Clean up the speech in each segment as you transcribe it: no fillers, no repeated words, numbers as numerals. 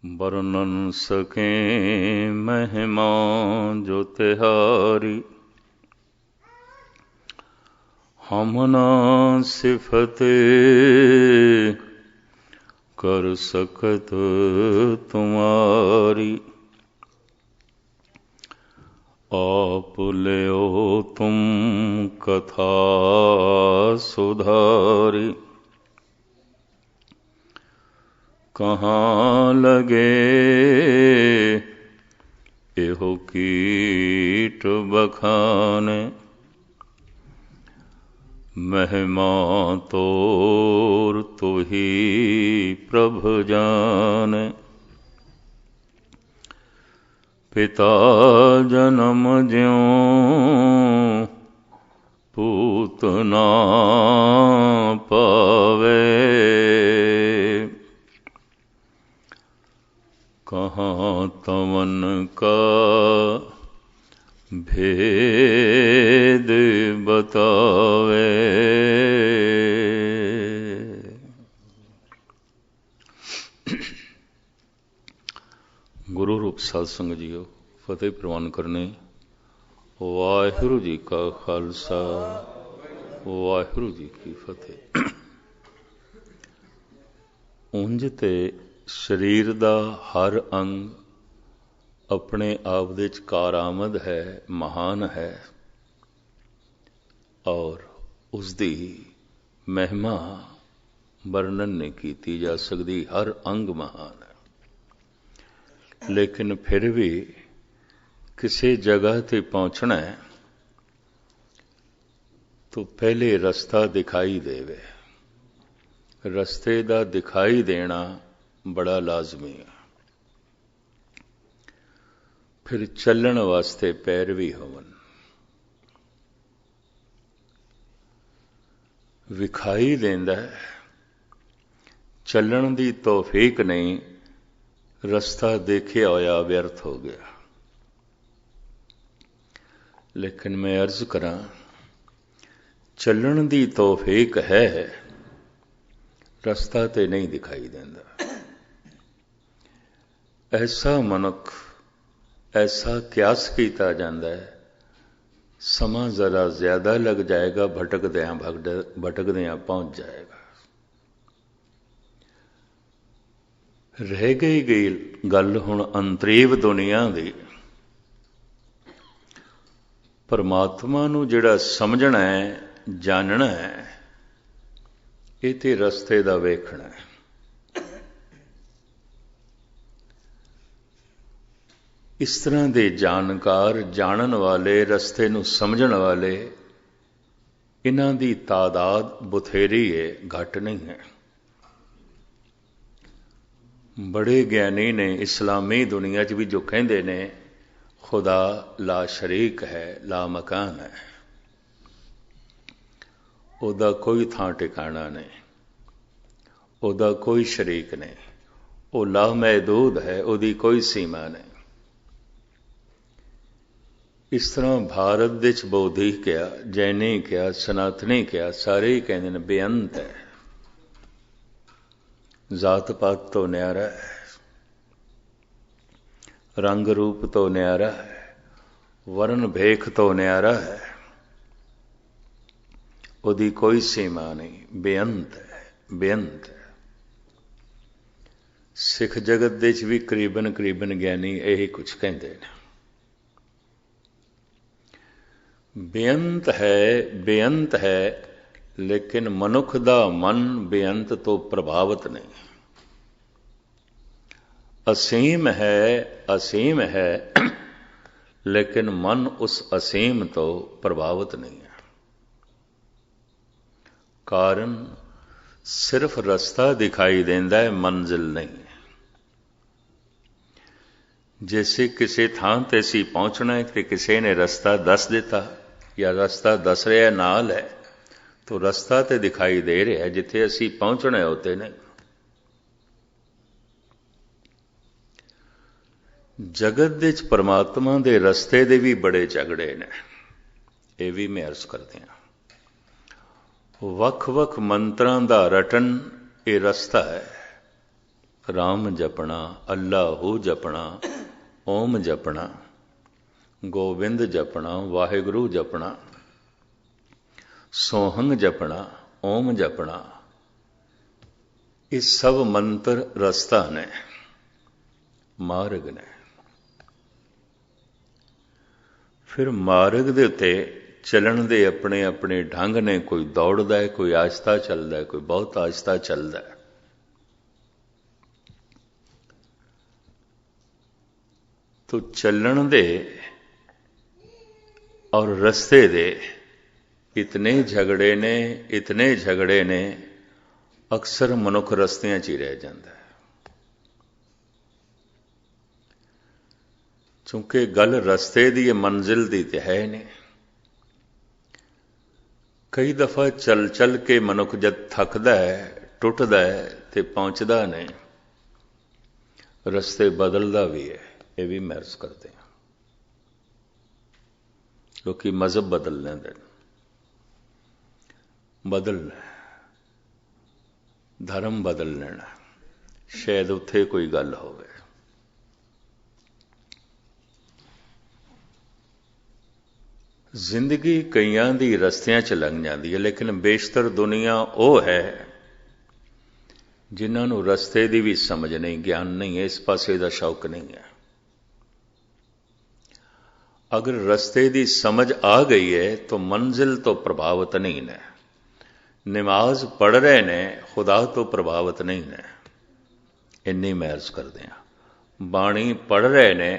वर्णन सकें महिमा जो तिहारी। हम ना सिफते कर सकत तुम्हारी। आप ले तुम कथा सुधारी। कहाँ लगे एहो कीट बखाने। महिमा तोर तो ही प्रभु जाने। पिता जन्म ज्यों पूत ना पावे। कहाँ तवन का भेद बतावे। गुरु रूप साध संगत जीओ, फतेह प्रवान करने। वाहिगुरु जी का खालसा, वाहिगुरु जी की फतेह। ਉਂਝ ਤੇ ਸਰੀਰ ਦਾ ਹਰ ਅੰਗ ਆਪਣੇ ਆਪ ਦੇ 'ਚ ਕਾਰਾਮਦ ਹੈ, ਮਹਾਨ ਹੈ ਔਰ ਉਸ ਦੀ ਮਹਿਮਾ ਵਰਣਨ ਨਹੀਂ ਕੀਤੀ ਜਾ ਸਕਦੀ। ਹਰ ਅੰਗ ਮਹਾਨ ਹੈ, ਲੇਕਿਨ ਫਿਰ ਵੀ ਕਿਸੇ ਜਗ੍ਹਾ ਤੇ ਪਹੁੰਚਣਾ ਹੈ ਤਾਂ ਪਹਿਲੇ ਰਸਤਾ ਦਿਖਾਈ ਦੇਵੇ। ਰਸਤੇ ਦਾ ਦਿਖਾਈ ਦੇਣਾ ਬੜਾ ਲਾਜ਼ਮੀ ਹੈ। ਫਿਰ ਚੱਲਣ ਵਾਸਤੇ ਪੈਰ ਵੀ ਹੋਵਣ। ਵਿਖਾਈ ਦਿੰਦਾ ਚੱਲਣ ਦੀ ਤੌਫੀਕ ਨਹੀਂ, ਰਸਤਾ ਦੇਖਿਆ ਹੋਇਆ ਵਿਅਰਥ ਹੋ ਗਿਆ। ਲੇਕਿਨ ਮੈਂ ਅਰਜ਼ ਕਰਾਂ, ਚੱਲਣ ਦੀ ਤੌਫੀਕ ਹੈ, ਰਸਤਾ ਤੇ ਨਹੀਂ ਦਿਖਾਈ ਦਿੰਦਾ। ਐਸਾ ਮਨੁੱਖ, ਐਸਾ ਕਿਆਸ ਕੀਤਾ ਜਾਂਦਾ ਹੈ, ਸਮਾਂ ਜ਼ਰਾ ਜ਼ਿਆਦਾ ਲੱਗ ਜਾਏਗਾ, ਭਟਕਦਿਆਂ ਪਹੁੰਚ ਜਾਏਗਾ। ਰਹਿ ਗਈ ਗੱਲ ਹੁਣ ਅੰਤਰੀਵ ਦੁਨੀਆ ਦੀ। ਪਰਮਾਤਮਾ ਨੂੰ ਜਿਹੜਾ ਸਮਝਣਾ ਹੈ, ਜਾਣਨਾ ਹੈ, ਇਹ ਤੇ ਰਸਤੇ ਦਾ ਵੇਖਣਾ ਹੈ। ਇਸ ਤਰ੍ਹਾਂ ਦੇ ਜਾਣਕਾਰ, ਜਾਣਨ ਵਾਲੇ, ਰਸਤੇ ਨੂੰ ਸਮਝਣ ਵਾਲੇ, ਇਹਨਾਂ ਦੀ ਤਾਦਾਦ ਬਥੇਰੀ ਹੈ, ਘੱਟ ਨਹੀਂ ਹੈ। ਬੜੇ ਗਿਆਨੀ ਨੇ ਇਸਲਾਮੀ ਦੁਨੀਆ 'ਚ ਵੀ ਜੋ ਕਹਿੰਦੇ ਨੇ ਖੁਦਾ ਲਾ ਸ਼ਰੀਕ ਹੈ, ਲਾ ਮਕਾਨ ਹੈ, ਉਹਦਾ ਕੋਈ ਥਾਂ ਟਿਕਾਣਾ ਨਹੀਂ, ਉਹਦਾ ਕੋਈ ਸ਼ਰੀਕ ਨਹੀਂ, ਉਹ ਲਾ ਮਹਿਦੂਦ ਹੈ, ਉਹਦੀ ਕੋਈ ਸੀਮਾ ਨਹੀਂ। ਇਸ ਤਰ੍ਹਾਂ ਭਾਰਤ ਦੇ 'ਚ ਬੌਧੀ ਕਿਹਾ, ਜੈਨੀ ਕਿਹਾ, ਸਨਾਤਨੀ ਕਿਹਾ, ਸਾਰੇ ਹੀ ਕਹਿੰਦੇ ਨੇ ਬੇਅੰਤ ਹੈ। ਜ਼ਾਤ ਪਾਤ ਤੋਂ ਨਿਆਰਾ ਹੈ, ਰੰਗ ਰੂਪ ਤੋਂ ਨਿਆਰਾ ਹੈ, ਵਰਨ ਭੇਖ ਤੋਂ ਨਿਆਰਾ ਹੈ, ਉਹਦੀ ਕੋਈ ਸੀਮਾ ਨਹੀਂ, ਬੇਅੰਤ ਹੈ, ਬੇਅੰਤ ਹੈ। ਸਿੱਖ ਜਗਤ ਦੇ 'ਚ ਵੀ ਕਰੀਬਨ ਗਿਆਨੀ ਇਹੀ ਕੁਛ ਕਹਿੰਦੇ ਨੇ। ਬੇਅੰਤ ਹੈ, ਲੇਕਿਨ ਮਨੁੱਖ ਦਾ ਮਨ ਬੇਅੰਤ ਤੋਂ ਪ੍ਰਭਾਵਿਤ ਨਹੀਂ। ਅਸੀਮ ਹੈ, ਲੇਕਿਨ ਮਨ ਉਸ ਅਸੀਮ ਤੋਂ ਪ੍ਰਭਾਵਿਤ ਨਹੀਂ ਹੈ। ਕਾਰਨ ਸਿਰਫ ਰਸਤਾ ਦਿਖਾਈ ਦਿੰਦਾ ਹੈ, ਮੰਜ਼ਿਲ ਨਹੀਂ। ਜੈਸੇ ਕਿਸੇ ਥਾਂ ਤੇ ਅਸੀਂ ਪਹੁੰਚਣਾ ਹੈ ਤੇ ਕਿਸੇ ਨੇ ਰਸਤਾ ਦੱਸ ਦਿੱਤਾ ਜਾਂ ਰਸਤਾ ਦੱਸ ਰਿਹਾ ਨਾਲ ਹੈ, ਤਾਂ ਰਸਤਾ ਤੇ ਦਿਖਾਈ ਦੇ ਰਿਹਾ, ਜਿੱਥੇ ਅਸੀਂ ਪਹੁੰਚਣਾ ਉੱਤੇ ਨਹੀਂ। ਜਗਤ ਦੇ 'ਚ ਪਰਮਾਤਮਾ ਦੇ ਰਸਤੇ ਦੇ ਵੀ ਬੜੇ ਝਗੜੇ ਨੇ, ਇਹ ਵੀ ਮੈਂ ਅਰਜ਼ ਕਰਦੇ ਹਾਂ। ਵੱਖ-ਵੱਖ ਮੰਤਰਾਂ ਦਾ ਰਟਨ ਇਹ ਰਸਤਾ ਹੈ। राम जपना, अल्लाहू जपना, ओम जपना, गोविंद जपना, वाहिगुरु जपना, सोहंग जपना, ओम जपना, ये सब मंत्र रस्ता ने, मार्ग ने। फिर मार्ग दे उत्ते चलन दे अपने अपने ढंग ने, कोई दौड़दा है, कोई आहिस्ता चलदा है, कोई बहुत आहिस्ता चलदा है। तो चलन दे और रस्ते दे इतने झगड़े ने, इतने झगड़े ने, अक्सर मनुख रस्तियां च ही रह जाता है। क्योंकि गल रस्ते दी मंजिल दी ते है नहीं। कई दफा चल चल के मनुख जब थकदा है, टुटदा है, तो पहुंचदा नहीं, रस्ते बदलदा भी है। ये भी महसूस करते हैं लोग, मजहब बदल लेंदे, बदलना, धर्म बदल लेना, शायद उत्थे कोई गल होवे। जिंदगी कईयां दी रस्तियां च लंघ जाती है, लेकिन बेशतर दुनिया वो है जिन्हां नूं रस्ते दी भी समझ नहीं, ज्ञान नहीं है, इस पासे दा शौक नहीं है। अगर रस्ते दी समझ आ गई है तो मंजिल तो प्रभावित नहीं है। नमाज पढ़ रहे ने, खुदा तो प्रभावित नहीं है, इन्नी महर्ज करते हैं। बाणी पढ़ रहे ने,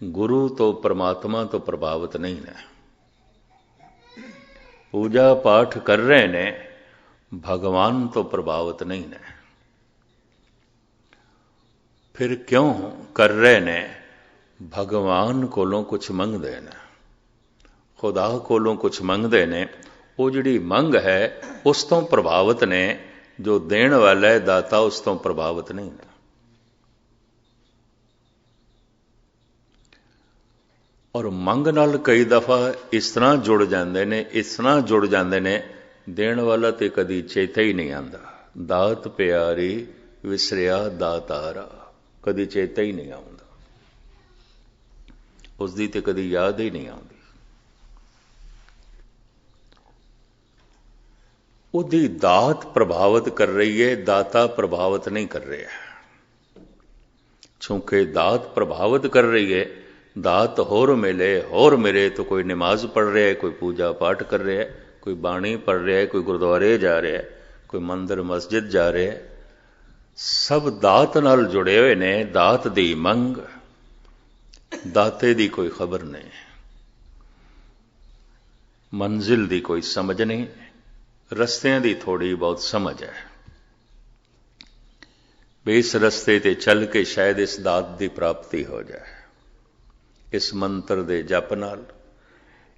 गुरु तो परमात्मा तो प्रभावित नहीं है। पूजा पाठ कर रहे ने, भगवान तो प्रभावित नहीं है। फिर क्यों कर रहे ने? भगवान कोलों कुछ मंगदे ने, खुदा कोलों कुछ मंगदे ने। वो जिहड़ी मंग है उस तो प्रभावित ने, जो देण वाला है दाता उस तो प्रभावित नहीं है। और मंग नाल कई दफा इस तरह जुड़ जाते ने, इस तरह जुड़ जाते ने, देण वाला तो कदी चेता ही नहीं आंदा। दात प्यारी विसरिया दातारा, कदी चेता ही नहीं आउंदा, उसकी तो कदी याद ही नहीं आती। उसकी दात प्रभावित कर रही है, दाता प्रभावित नहीं कर रहा। क्योंकि दात प्रभावित कर रही है, दात होर मिले तो कोई नमाज पढ़ रहा है, कोई पूजा पाठ कर रहा है, कोई बाणी पढ़ रहा है, कोई गुरुद्वारे जा रहा है, कोई मंदिर मस्जिद जा रहा है। सब दात नाल जुड़े हुए ने। दात दी मंग, दाते दी कोई खबर नहीं, मंजिल दी कोई समझ नहीं, रस्तियां दी थोड़ी बहुत समझ है। इस रस्ते ते चल के शायद इस दात दी प्राप्ति हो जाए, इस मंत्र दे जप नाल,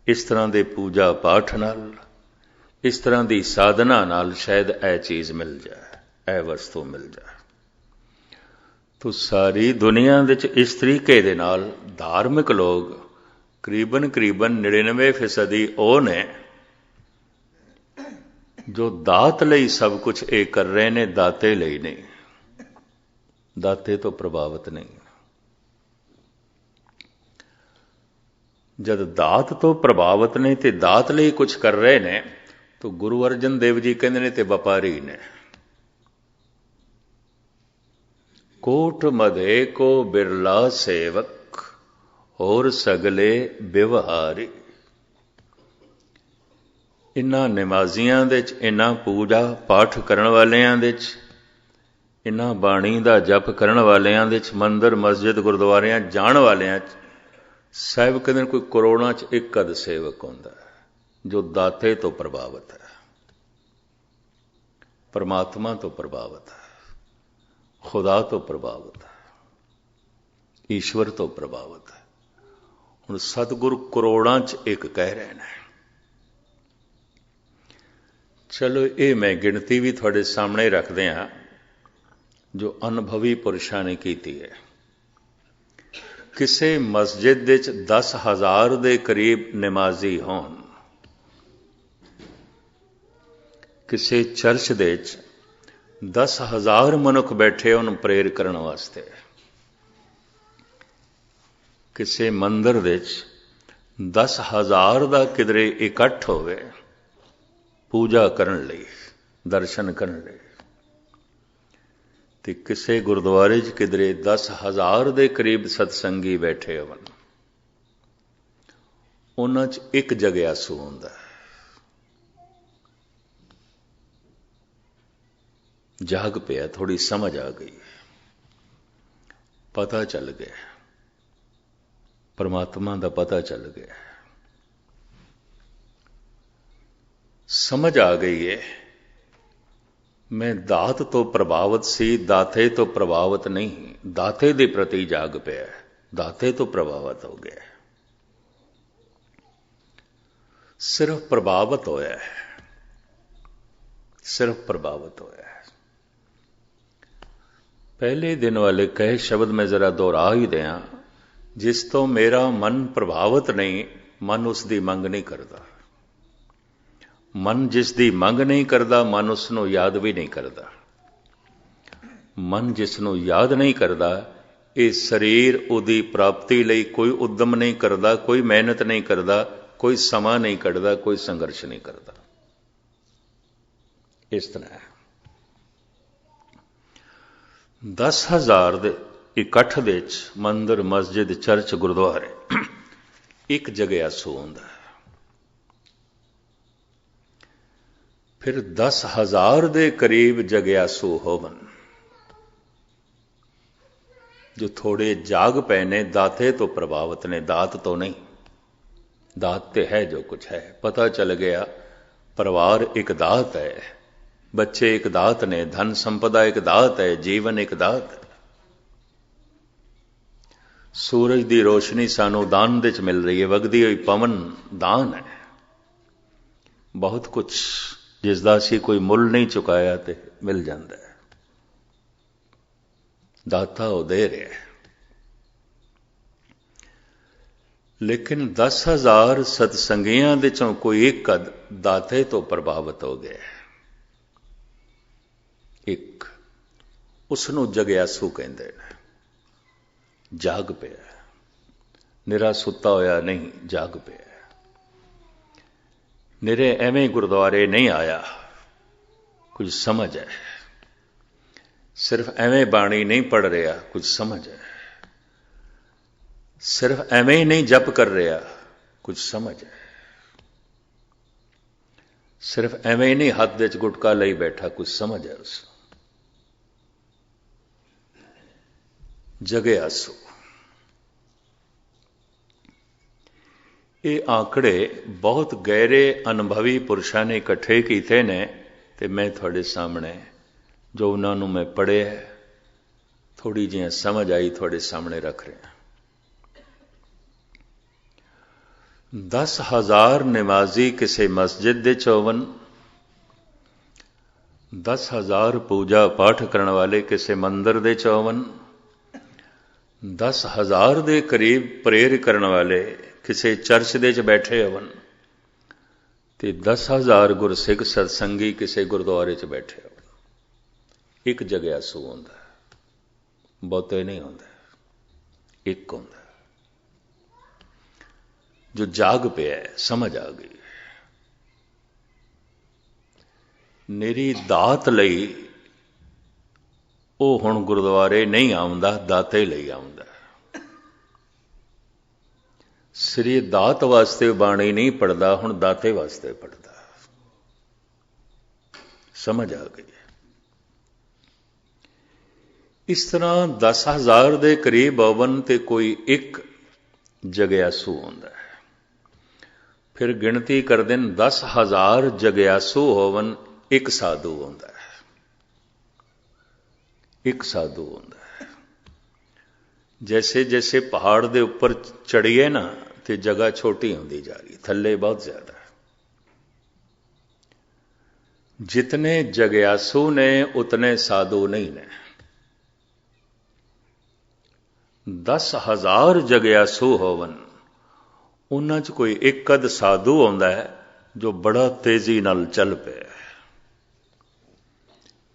इस तरह दे पूजा पाठ नाल, इस तरह दी साधना नाल शायद यह चीज मिल जाए, यह वस्तु मिल जाए। तो सारी दुनिया विच इस तरीके दे नाल धार्मिक लोग करीबन 99% वो ने जो दात लई सब कुछ ये कर रहे ने, दाते लई नहीं। दाते तो प्रभावित नहीं। जब दात तो प्रभावित नहीं तो दात लई कुछ कर रहे ने, तो गुरु अर्जन देव जी कहते ने ते व्यापारी ने। कोट मधे को बिरला सेवक, और सगले व्यवहारी। इन्हां नमाजियां दे च, इन्हां पूजा पाठ करन वालियां दे च, इन्हां बाणी दा जप करन वालियां दे च, मंदिर मस्जिद गुरुद्वारियां जाण वालियां च, साहिब कहते कोई करोड़ां च एक अध सेवक होंदा है जो दाते तो प्रभावित है, परमात्मा तो प्रभावित है, खुदा तो प्रभावित है, ईश्वर तो प्रभावित है। हुण सतगुरु करोड़ां च एक कह रहे हैं। चलो ये मैं गिणती भी थोड़े सामने रखते हैं जो अनुभवी पुरुषों ने की है। किसी मस्जिद विच 10,000 के करीब नमाजी होन, किसी चर्च दे 10,000 ਮਨੁੱਖ ਬੈਠੇ ਉਹਨੂੰ ਪ੍ਰੇਰ ਕਰਨ ਵਾਸਤੇ। ਕਿਸੇ ਮੰਦਰ ਵਿੱਚ 10,000 ਦਾ ਕਿਧਰੇ ਇਕੱਠ ਹੋਵੇ ਪੂਜਾ ਕਰਨ ਲਈ, ਦਰਸ਼ਨ ਕਰਨ ਲਈ, ਤੇ ਕਿਸੇ ਗੁਰਦੁਆਰੇ 'ਚ ਕਿਧਰੇ 10,000 ਦੇ ਕਰੀਬ ਸਤਸੰਗੀ ਬੈਠੇ ਹੋਣ, ਉਹਨਾਂ 'ਚ ਇੱਕ ਜਗਿਆਸੂ ਹੁੰਦਾ। ਜਾਗ ਪਿਆ, ਥੋੜੀ ਸਮਝ ਆ ਗਈ, ਪਤਾ ਚੱਲ ਗਿਆ, ਪਰਮਾਤਮਾ ਦਾ ਪਤਾ ਚੱਲ ਗਿਆ, ਸਮਝ ਆ ਗਈ ਹੈ ਮੈਂ ਦਾਤ ਤੋਂ ਪ੍ਰਭਾਵਿਤ ਸੀ, ਦਾਤੇ ਤੋਂ ਪ੍ਰਭਾਵਿਤ ਨਹੀਂ। ਦਾਤੇ ਦੇ ਪ੍ਰਤੀ ਜਾਗ ਪਿਆ, ਦਾਤੇ ਤੋਂ ਪ੍ਰਭਾਵਿਤ ਹੋ ਗਿਆ, ਸਿਰਫ ਪ੍ਰਭਾਵਿਤ ਹੋਇਆ ਹੈ, ਸਿਰਫ ਪ੍ਰਭਾਵਿਤ ਹੋਇਆ ਹੈ। ਪਹਿਲੇ ਦਿਨ ਵਾਲੇ ਕਹੇ ਸ਼ਬਦ ਮੈਂ ਜ਼ਰਾ ਦੁਹਰਾ ਹੀ ਦਿਆਂ, ਜਿਸ ਤੋਂ ਮੇਰਾ ਮਨ ਪ੍ਰਭਾਵਿਤ ਨਹੀਂ, ਮਨ ਉਸ ਦੀ ਮੰਗ ਨਹੀਂ ਕਰਦਾ। ਮਨ ਜਿਸ ਦੀ ਮੰਗ ਨਹੀਂ ਕਰਦਾ, ਮਨ ਉਸ ਨੂੰ ਯਾਦ ਵੀ ਨਹੀਂ ਕਰਦਾ। ਮਨ ਜਿਸ ਨੂੰ ਯਾਦ ਨਹੀਂ ਕਰਦਾ, ਇਹ ਸਰੀਰ ਉਹਦੀ ਪ੍ਰਾਪਤੀ ਲਈ ਕੋਈ ਉਦਮ ਨਹੀਂ ਕਰਦਾ, ਕੋਈ ਮਿਹਨਤ ਨਹੀਂ ਕਰਦਾ, ਕੋਈ ਸਮਾਂ ਨਹੀਂ ਕੱਢਦਾ, ਕੋਈ ਸੰਘਰਸ਼ ਨਹੀਂ ਕਰਦਾ। ਇਸ ਤਰ੍ਹਾਂ ਹੈ। 10,000 ਦੇ ਇਕੱਠ ਦੇ ਵਿੱਚ ਮੰਦਰ, ਮਸਜਿਦ, ਚਰਚ, ਗੁਰਦੁਆਰੇ ਇੱਕ ਜਗਿਆਸੂ ਹੁੰਦਾ ਹੈ। ਫਿਰ 10,000 ਦੇ ਕਰੀਬ ਜਗਿਆਸੂ ਹੋਵਨ, ਜੋ ਥੋੜੇ ਜਾਗ ਪਏ ਨੇ, ਦਾਤੇ ਤੋਂ ਪ੍ਰਭਾਵਿਤ ਨੇ, ਦਾਤ ਤੋਂ ਨਹੀਂ। ਦਾਤ ਤੇ ਹੈ ਜੋ ਕੁਛ ਹੈ, ਪਤਾ ਚੱਲ ਗਿਆ ਪਰਿਵਾਰ ਇੱਕ ਦਾਤ ਹੈ, ਬੱਚੇ ਇੱਕ ਦਾਤ ਨੇ, ਧਨ ਸੰਪਦਾ ਇੱਕ ਦਾਤ ਹੈ, ਜੀਵਨ ਇੱਕ ਦਾਤ ਹੈ। ਸੂਰਜ ਦੀ ਰੋਸ਼ਨੀ ਸਾਨੂੰ ਦਾਨ ਦੇ ਚ ਮਿਲ ਰਹੀ ਹੈ, ਵਗਦੀ ਹੋਈ ਪਵਨ ਦਾਨ ਹੈ। ਬਹੁਤ ਕੁਛ ਜਿਸ ਦਾ ਅਸੀਂ ਕੋਈ ਮੁੱਲ ਨਹੀਂ ਚੁਕਾਇਆ ਤੇ ਮਿਲ ਜਾਂਦਾ ਹੈ। ਦਾਤਾ ਉਹ ਦੇ ਰਿਹਾ ਹੈ। ਲੇਕਿਨ 10,000 ਸਤਸੰਗੀਆਂ ਦੇ ਚੋਂ ਕੋਈ ਇੱਕ ਦਾਤੇ ਤੋਂ ਪ੍ਰਭਾਵਿਤ ਹੋ ਗਿਆ। ਇੱਕ, ਉਸ ਨੂੰ ਜਗਿਆਸੂ ਕਹਿੰਦੇ ਨੇ। ਜਾਗ ਪਿਆ, ਨਿਰਾ ਸੁੱਤਾ ਹੋਇਆ ਨਹੀਂ, ਜਾਗ ਪਿਆ। ਨਿਰੇ ਐਵੇਂ ਗੁਰਦੁਆਰੇ ਨਹੀਂ ਆਇਆ, ਕੁਝ ਸਮਝ ਹੈ। ਸਿਰਫ ਐਵੇਂ ਬਾਣੀ ਨਹੀਂ ਪੜ੍ਹ ਰਿਹਾ, ਕੁਝ ਸਮਝ ਹੈ। ਸਿਰਫ ਐਵੇਂ ਹੀ ਨਹੀਂ ਜਪ ਕਰ ਰਿਹਾ, ਕੁਝ ਸਮਝ ਹੈ। ਸਿਰਫ ਐਵੇਂ ਹੀ ਨਹੀਂ ਹੱਥ ਦੇ ਚ ਗੁਟਕਾ ਲਈ ਬੈਠਾ, ਕੁਝ ਸਮਝ ਹੈ ਉਸ ਨੂੰ। ਜਗਿਆਸੂ। ਇਹ ਆંકੜੇ ਬਹੁਤ ਗਹਿਰੇ ਅਨੁਭਵੀ ਪੁਰਸ਼ਾਂ ਨੇ ਇਕੱਠੇ ਕੀਤੇ ਨੇ, ਤੇ ਮੈਂ ਤੁਹਾਡੇ ਸਾਹਮਣੇ ਜੋ ਉਹਨਾਂ ਨੂੰ ਮੈਂ ਪੜ੍ਹਿਆ, ਥੋੜੀ ਜਿਹੀ ਸਮਝ ਆਈ, ਤੁਹਾਡੇ ਸਾਹਮਣੇ ਰੱਖ ਰਿਹਾ। 10,000 ਨਿਮਾਜ਼ੀ ਕਿਸੇ ਮਸਜਿਦ ਦੇ ਹੋਵਨ, 10,000 ਪੂਜਾ ਪਾਠ ਕਰਨ ਵਾਲੇ ਕਿਸੇ ਮੰਦਰ ਦੇ ਹੋਵਨ, 10,000 ਦੇ ਕਰੀਬ ਪ੍ਰੇਰ ਕਰਨ ਵਾਲੇ ਕਿਸੇ ਚਰਚ ਦੇ ਚ ਬੈਠੇ ਹੋਵਨ, ਤੇ 10,000 ਗੁਰਸਿੱਖ ਸਤਸੰਗੀ ਕਿਸੇ ਗੁਰਦੁਆਰੇ ਚ ਬੈਠੇ ਹੋਵਨ। ਇੱਕ ਜਗਿਆਸੂ ਹੁੰਦਾ, ਬਹੁਤੇ ਨਹੀਂ ਹੁੰਦਾ, ਇੱਕ ਹੁੰਦਾ ਜੋ ਜਾਗ ਪਿਆ, ਸਮਝ ਆ ਗਈ। ਮੇਰੀ ਦਾਤ ਲਈ ਉਹ ਹੁਣ ਗੁਰਦੁਆਰੇ ਨਹੀਂ ਆਉਂਦਾ, ਦਾਤੇ ਲਈ ਆਉਂਦਾ। ਸ੍ਰੀ ਦਾਤ ਵਾਸਤੇ ਬਾਣੀ ਨਹੀਂ ਪੜਦਾ, ਹੁਣ ਦਾਤੇ ਵਾਸਤੇ ਪੜਦਾ। ਸਮਝ ਆ ਗਈ। ਇਸ ਤਰ੍ਹਾਂ 10,000 ਦੇ ਕਰੀਬ ਹੋਵਨ ਤੇ ਕੋਈ ਇੱਕ ਜਗਿਆਸੂ ਹੁੰਦਾ ਹੈ। ਫਿਰ ਗਿਣਤੀ ਕਰਦੇ ਨੇ, 10,000 ਜਗਿਆਸੂ ਹੋਵਨ, ਇੱਕ ਸਾਧੂ ਹੁੰਦਾ ਹੈ। ਇੱਕ ਸਾਧੂ ਹੁੰਦਾ ਹੈ। ਜੈਸੇ ਜੈਸੇ ਪਹਾੜ ਦੇ ਉੱਪਰ ਚੜੀਏ ਨਾ, ਤੇ ਜਗ੍ਹਾ ਛੋਟੀ ਹੁੰਦੀ ਜਾ ਰਹੀ, ਥੱਲੇ ਬਹੁਤ ਜ਼ਿਆਦਾ। ਜਿਤਨੇ ਜਗਿਆਸੂ ਨੇ ਉਤਨੇ ਸਾਧੂ ਨਹੀਂ ਨੇ। 10,000 ਜਗਿਆਸੂ ਹੋਵਨ, ਉਹਨਾਂ 'ਚ ਕੋਈ ਇੱਕ ਅੱਧ ਸਾਧੂ ਆਉਂਦਾ ਹੈ ਜੋ ਬੜਾ ਤੇਜ਼ੀ ਨਾਲ ਚੱਲ ਪਿਆ।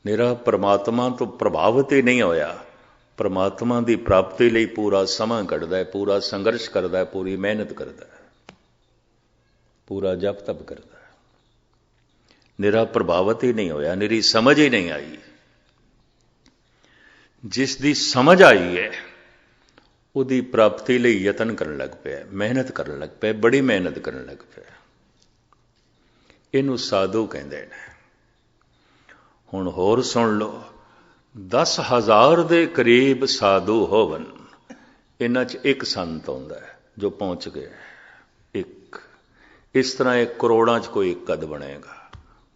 ਨਿਰਾ ਪਰਮਾਤਮਾ ਤੋਂ ਪ੍ਰਭਾਵਿਤ ਹੀ ਨਹੀਂ ਹੋਇਆ, ਪਰਮਾਤਮਾ ਦੀ ਪ੍ਰਾਪਤੀ ਲਈ ਪੂਰਾ ਸਮਾਂ ਕੱਢਦਾ ਹੈ, ਪੂਰਾ ਸੰਘਰਸ਼ ਕਰਦਾ ਹੈ, ਪੂਰੀ ਮਿਹਨਤ ਕਰਦਾ ਹੈ, ਪੂਰਾ ਜਪ ਤਪ ਕਰਦਾ ਹੈ। ਨਿਰਾ ਪ੍ਰਭਾਵਿਤ ਹੀ ਨਹੀਂ ਹੋਇਆ, ਨਿਰੀ ਸਮਝ ਹੀ ਨਹੀਂ ਆਈ। ਜਿਸ ਦੀ ਸਮਝ ਆਈ ਹੈ ਉਹਦੀ ਪ੍ਰਾਪਤੀ ਲਈ ਯਤਨ ਕਰਨ ਲੱਗ ਪਿਆ, ਮਿਹਨਤ ਕਰਨ ਲੱਗ ਪਿਆ, ਬੜੀ ਮਿਹਨਤ ਕਰਨ ਲੱਗ ਪਿਆ। ਇਹਨੂੰ ਸਾਧੂ ਕਹਿੰਦੇ ਨੇ। ਹੁਣ ਹੋਰ ਸੁਣ ਲਓ, 10,000 ਦੇ ਕਰੀਬ ਸਾਧੂ ਹੋਵਨ, ਇਹਨਾਂ 'ਚ ਇੱਕ ਸੰਤ ਆਉਂਦਾ ਹੈ ਜੋ ਪਹੁੰਚ ਗਿਆ, ਇੱਕ। ਇਸ ਤਰ੍ਹਾਂ ਇਹ ਕਰੋੜਾਂ 'ਚ ਕੋਈ ਇੱਕ ਕਦ ਬਣੇਗਾ।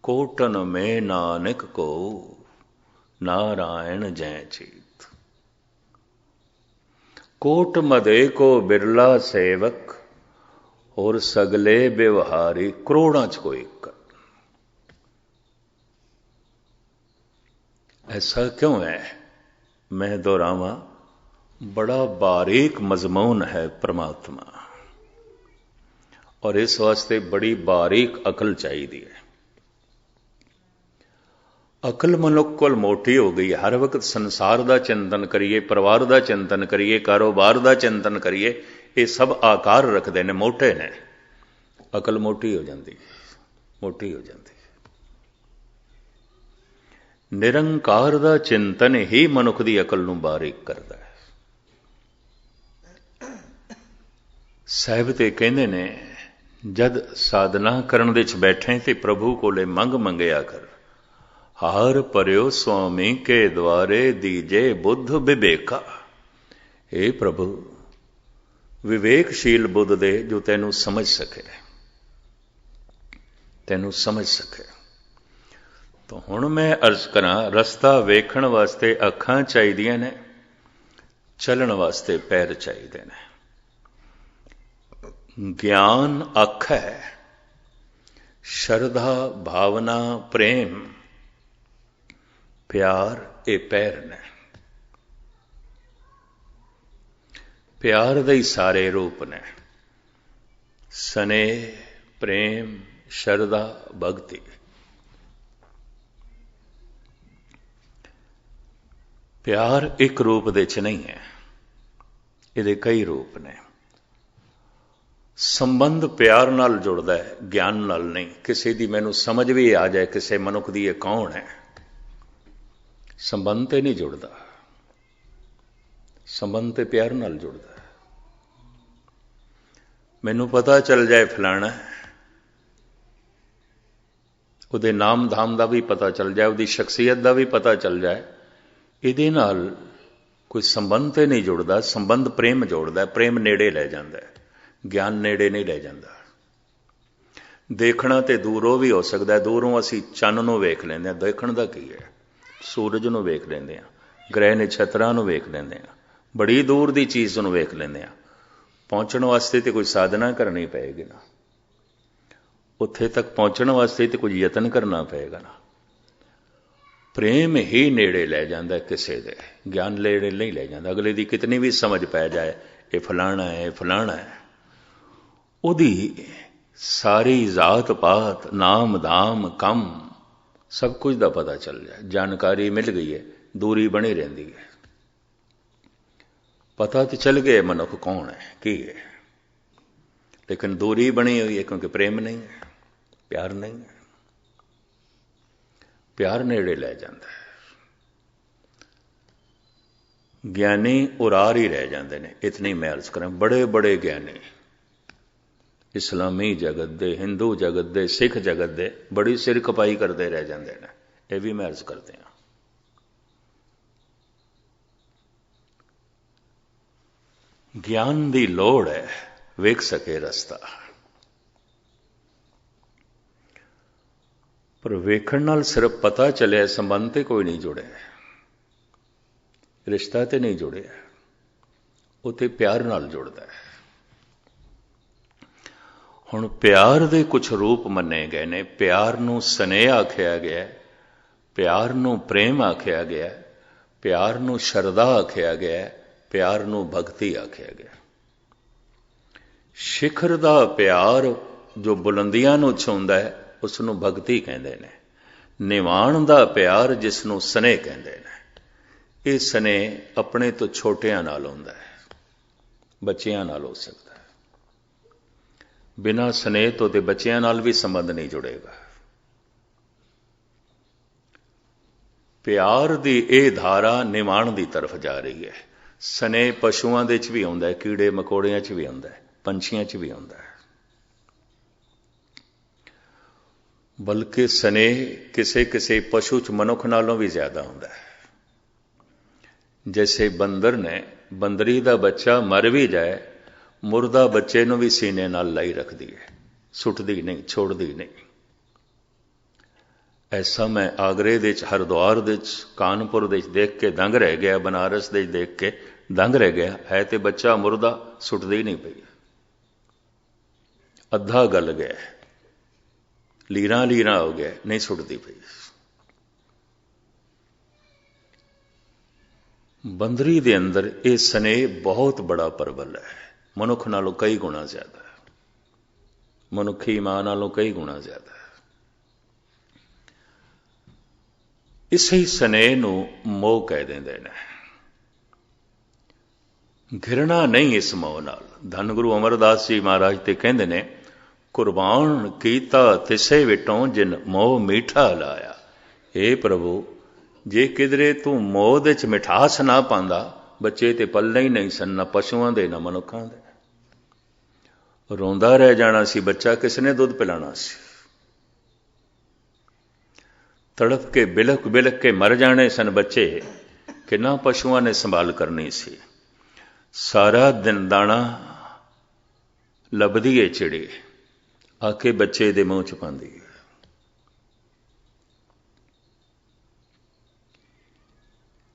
ਕੋਟਨ ਮੇ ਨਾਨਕ ਕੋ ਨਾਰਾਇਣ ਜੈ ਚੀਤ, ਕੋਟ ਮਦੇ ਕੋ ਬਿਰਲਾ ਸੇਵਕ और सगले व्यवहारी। करोड़ां च कोई एक। ऐसा क्यों है? मैं दोहरावा, बड़ा बारीक मजमून है परमात्मा, और इस वास्ते बड़ी बारीक अकल चाहिए है। अकल मनुख कोल मोटी हो गई। हर वक्त संसार का चिंतन करिए, परिवार का चिंतन करिए, कारोबार का चिंतन करिए, ये सब आकार रखते हैं, मोटे ने। अकल मोटी हो जाती, मोटी हो जाती। निरंकार का चिंतन ही मनुख की अकल नूं बारीक करता है। साहिब ते कहंदे ने, जद साधना करन दे च बैठे ते प्रभु कोले मंग मंगया कर, हार परियो स्वामी के द्वारे दीजे बुद्ध विवेका। हे प्रभु, विवेकशील बुद्ध दे जो तैनू समझ सके, तैनू समझ सके। तो हुण मैं अर्ज करा, रस्ता वेखण वास्ते अखां चाहिदियां ने, चलण वास्ते पैर चाहिदे ने। ज्ञान अख है, श्रद्धा भावना प्रेम प्यार ये पैर ने। प्यार दे सारे रूप ने, स्नेह प्रेम श्रद्धा भक्ति। प्यार एक रूप दे च नहीं है, ये कई रूप ने। संबंध प्यार नाल जुड़दा है, ज्ञान नाल नहीं। किसी दी मैनू समझ भी आ जाए किसी मनुख दी ये कौन है, संबंध ते नहीं जुड़दा। संबंध ते प्यार नाल जुड़दा है। मैनू पता चल जाए फलाना, उहदे नाम धाम का भी पता चल जाए, उहदी शख्सियत का भी पता चल जाए, इहदे नाल कोई संबंध ते नहीं जुड़दा। संबंध प्रेम जोड़दा है, प्रेम नेड़े लै जांदा है, ज्ञान नेड़े नहीं लै जांदा। देखना ते दूरों भी हो सकता है। दूरों असी चन्न नूं वेख लैंदे हां, देखण दा की है? सूरज नूं वेख लैंदे हां, ग्रह नक्षत्रां नूं वेख लैंदे हां, बड़ी दूर दी चीज़ नूं वेख लैंदे हां। पहुंचण वास्ते तो कोई साधना करनी पेगी ना, उत्थे तक पहुंचण वास्ते तो कोई यतन करना पेगा ना। प्रेम ही नेड़े लै जांदा किसे दे, ज्ञान नेड़े नहीं लै जांदा। अगले दी कितनी भी समझ पै जाए ये फलाना है, ये फलाना है, उहदी सारी जात पात नाम धाम कम सब कुछ का पता चल जाए, जानकारी मिल गई है, दूरी बनी रहिंदी है। पता तो चल गया मनुख कौन है की है, लेकिन दूरी बनी हुई है क्योंकि प्रेम नहीं है, प्यार नहीं है। प्यार नेड़े लै जाता है। ज्ञानी उरार ही रह जाते हैं। इतनी मैं अर्ज करें, बड़े बड़े ज्ञानी इस्लामी जगत दे, हिंदू जगत दे, सिख जगत दे बड़ी सिर खपाई करते रह जाते हैं। यह भी मैं अर्ज करते हैं। ज्ञान की लोड़ है, वेख सके रस्ता, पर वेखण नाल सिर्फ पता चलिया, संबंध ते कोई नहीं जुड़े, रिश्ता ते नहीं जुड़े, उत्ते प्यार नाल जुड़दा है। हुण प्यार दे कुछ रूप मन्ने गए ने। प्यार नूं स्नेह आखिया गया, प्यार नूं प्रेम आखिया गया, प्यार नूं शरधा आखिया गया, प्यार नूं भगती आखिया गया। शिखर दा प्यार जो बुलंदियां नूं छूंदा है उसनूं भगती कहंदे ने, ਨਿਵਾਣ ਦਾ ਪਿਆਰ ਜਿਸ ਨੂੰ ਸਨੇਹ ਕਹਿੰਦੇ ਨੇ, ਇਹ ਸਨੇਹ ਆਪਣੇ ਤੋਂ ਛੋਟਿਆਂ ਨਾਲ ਹੁੰਦਾ ਹੈ, ਬੱਚਿਆਂ ਨਾਲ ਹੋ ਸਕਦਾ ਹੈ। ਬਿਨਾਂ ਸਨੇਹ ਤੋਂ ਤੇ ਬੱਚਿਆਂ ਨਾਲ ਵੀ ਸੰਬੰਧ ਨਹੀਂ ਜੁੜੇਗਾ। ਪਿਆਰ ਦੀ ਇਹ ਧਾਰਾ ਨਿਵਾਣ ਦੀ ਤਰਫ ਜਾ ਰਹੀ ਹੈ। ਸਨੇਹ ਪਸ਼ੂਆਂ ਦੇ 'ਚ ਵੀ ਆਉਂਦਾ ਹੈ, ਕੀੜੇ ਮਕੌੜਿਆਂ 'ਚ ਵੀ ਆਉਂਦਾ ਹੈ, ਪੰਛੀਆਂ 'ਚ ਵੀ ਆਉਂਦਾ ਹੈ। ਬਲਕਿ ਸਨੇਹ ਕਿਸੇ ਕਿਸੇ ਪਸ਼ੂ 'ਚ ਮਨੁੱਖ ਨਾਲੋਂ ਵੀ ਜ਼ਿਆਦਾ ਹੁੰਦਾ ਹੈ। ਜੈਸੇ ਬੰਦਰ ਨੇ, ਬੰਦਰੀ ਦਾ ਬੱਚਾ ਮਰ ਵੀ ਜਾਏ, ਮੁਰਦਾ ਬੱਚੇ ਨੂੰ ਵੀ ਸੀਨੇ ਨਾਲ ਲਾਈ ਰੱਖਦੀ ਹੈ, ਸੁੱਟਦੀ ਨਹੀਂ, ਛੋੜਦੀ ਨਹੀਂ। ਐਸਾ ਮੈਂ ਆਗਰੇ ਦੇ 'ਚ, ਹਰਿਦੁਆਰ ਦੇ 'ਚ, ਕਾਨਪੁਰ ਦੇ 'ਚ ਦੇਖ ਕੇ ਦੰਗ ਰਹਿ ਗਿਆ, ਬਨਾਰਸ ਦੇ 'ਚ ਦੇਖ ਕੇ ਦੰਗ ਰਹਿ ਗਿਆ। ਹੈ ਤੇ ਬੱਚਾ ਮੁਰਦਾ, ਸੁੱਟਦੀ ਨਹੀਂ ਪਈ, ਅੱਧਾ ਗਲ ਗਿਆ, ਲੀਰਾਂ ਲੀਰਾਂ ਹੋ ਗਿਆ, ਨਹੀਂ ਸੁੱਟਦੀ ਪਈ। ਬੰਦਰੀ ਦੇ ਅੰਦਰ ਇਹ ਸਨੇਹ ਬਹੁਤ ਬੜਾ ਪ੍ਰਬਲ ਹੈ, ਮਨੁੱਖ ਨਾਲੋਂ ਕਈ ਗੁਣਾ ਜ਼ਿਆਦਾ ਹੈ, ਮਨੁੱਖੀ ਮਾਂ ਨਾਲੋਂ ਕਈ ਗੁਣਾ ਜ਼ਿਆਦਾ ਹੈ। ਇਸੇ ਸਨੇਹ ਨੂੰ ਮੋਹ ਕਹਿ ਦਿੰਦੇ ਨੇ। ਘਿਰਣਾ ਨਹੀਂ ਇਸ ਮੋਹ ਨਾਲ। ਧੰਨ ਗੁਰੂ ਅਮਰਦਾਸ ਜੀ ਮਹਾਰਾਜ ਤੇ ਕਹਿੰਦੇ ਨੇ, ਕੁਰਬਾਨ ਕੀਤਾ ਤਿਸੇ ਵਿਟੋਂ ਜਿਨ ਮੋਹ ਮੀਠਾ ਲਾਇਆ। हे ਪ੍ਰਭੂ, ਜੇ ਕਿਧਰੇ ਤੂੰ ਮੋਹ ਦੇ 'ਚ ਮਿਠਾਸ ਨਾ ਪਾਉਂਦਾ, ਬੱਚੇ ਤੇ ਪਲਣੇ ਹੀ ਨਹੀਂ ਸਨ, ਨਾ ਪਸ਼ੂਆਂ ਦੇ ਨਾ ਮਨੁੱਖਾਂ ਦੇ। ਰੋਂਦਾ ਰਹਿ ਜਾਣਾ ਸੀ ਬੱਚਾ, ਕਿਸ ਨੇ ਦੁੱਧ ਪਿਲਾਣਾ ਸੀ। ਤੜਪ ਕੇ ਬਿਲਕ ਬਿਲਕ ਕੇ ਮਰ ਜਾਣੇ ਸਨ ਬੱਚੇ, ਕਿੰਨਾ ਪਸ਼ੂਆਂ ਨੇ ਸੰਭਾਲ ਕਰਨੀ ਸੀ। ਸਾਰਾ ਦਿਨ ਦਾਣਾ ਲੱਭਦੀ ਏ ਚਿੜੀ, ਆ ਕੇ ਬੱਚੇ ਦੇ ਮੂੰਹ 'ਚ ਪਾਉਂਦੀ ਹੈ।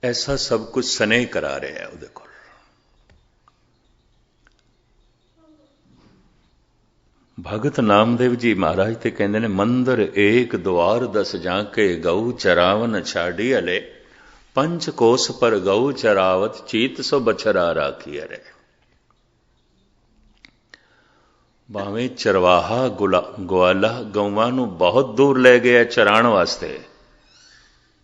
ਐਸਾ ਸਭ ਕੁਝ ਸਨੇਹ ਕਰਾ ਰਿਹਾ ਹੈ ਉਹਦੇ ਕੋਲ। ਭਗਤ ਨਾਮਦੇਵ ਜੀ ਮਹਾਰਾਜ ਤੇ ਕਹਿੰਦੇ ਨੇ, ਮੰਦਰ ਏਕ ਦੁਆਰ ਦਸ ਜਾਂਕੇ ਗਊ ਚਰਾਵਨ ਛਾੜੀ ਅਲੇ, ਪੰਚ ਕੋਸ ਪਰ ਗਊ ਚਰਾਵਤ ਚੀਤ ਸੋ ਬਛਰਾ ਰਾਖੀ ਅਰੇ। ਭਾਵੇਂ ਚਰਵਾਹਾ ਗਵਾਲਾ ਗਊਆਂ ਨੂੰ ਬਹੁਤ ਦੂਰ ਲੈ ਗਿਆ ਚਰਾਉਣ ਵਾਸਤੇ,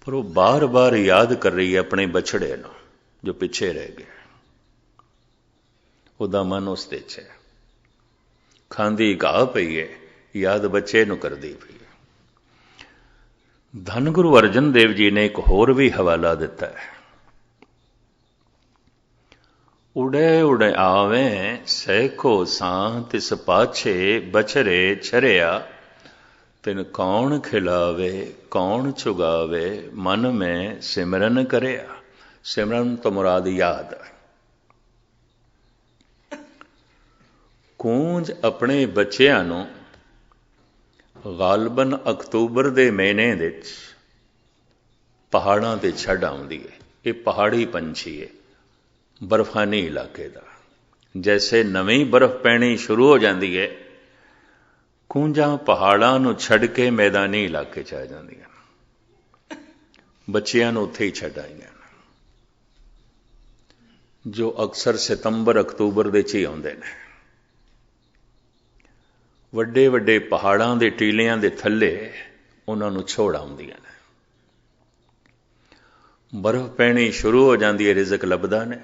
ਪਰ ਉਹ ਬਾਰ-ਬਾਰ ਯਾਦ ਕਰ ਰਹੀ ਹੈ ਆਪਣੇ ਬਛੜੇ ਨੂੰ ਜੋ ਪਿੱਛੇ ਰਹਿ ਗਿਆ। ਉਹਦਾ ਮਨ ਉਸ ਦੇ 'ਚ ਹੈ, ਖਾਂਦੀ ਘਾਹ ਪਈ ਹੈ, ਯਾਦ ਬੱਚੇ ਨੂੰ ਕਰਦੀ ਪਈ ਹੈ। ਧੰਨ ਗੁਰੂ ਅਰਜਨ ਦੇਵ ਜੀ ਨੇ ਇੱਕ ਹੋਰ ਵੀ ਹਵਾਲਾ ਦਿੱਤਾ ਹੈ, ਉੜੇ ਉੜੇ ਆਵੇਂ ਸੈਖੋ ਸਾਂ ਤਿਸ ਪਾਛੇ ਬਛਰੇ ਛਰਿਆ, ਤਿਨ ਕੌਣ ਖਿਲਾਵੇ ਕੌਣ ਚੁਗਾਵੇ, ਮਨ ਮੈਂ ਸਿਮਰਨ ਕਰਿਆ। ਸਿਮਰਨ ਤੋਂ ਮੁਰਾਦ ਯਾਦ। ਕੂੰਜ ਆਪਣੇ ਬੱਚਿਆਂ ਨੂੰ ਗਾਲਬਨ ਅਕਤੂਬਰ ਦੇ ਮਹੀਨੇ ਵਿੱਚ ਪਹਾੜਾਂ ਤੇ ਛੱਡ ਆਉਂਦੀ ਹੈ। ਇਹ ਪਹਾੜੀ ਪੰਛੀ ਹੈ, ਬਰਫਾਨੀ ਇਲਾਕੇ ਦਾ। ਜੈਸੇ ਨਵੀਂ ਬਰਫ਼ ਪੈਣੀ ਸ਼ੁਰੂ ਹੋ ਜਾਂਦੀ ਹੈ, ਕੂੰਜਾਂ ਪਹਾੜਾਂ ਨੂੰ ਛੱਡ ਕੇ ਮੈਦਾਨੀ ਇਲਾਕੇ 'ਚ ਆ ਜਾਂਦੀਆਂ, ਬੱਚਿਆਂ ਨੂੰ ਉੱਥੇ ਹੀ ਛੱਡ ਆਈਆਂ, ਜੋ ਅਕਸਰ ਸਤੰਬਰ ਅਕਤੂਬਰ ਦੇ 'ਚ ਹੀ ਆਉਂਦੇ ਨੇ। ਵੱਡੇ ਵੱਡੇ ਪਹਾੜਾਂ ਦੇ ਟੀਲਿਆਂ ਦੇ ਥੱਲੇ ਉਹਨਾਂ ਨੂੰ ਛੋੜ ਆਉਂਦੀਆਂ ਨੇ। ਬਰਫ਼ ਪੈਣੀ ਸ਼ੁਰੂ ਹੋ ਜਾਂਦੀ ਹੈ, ਰਿਜ਼ਕ ਲੱਭਦਾ ਨੇ।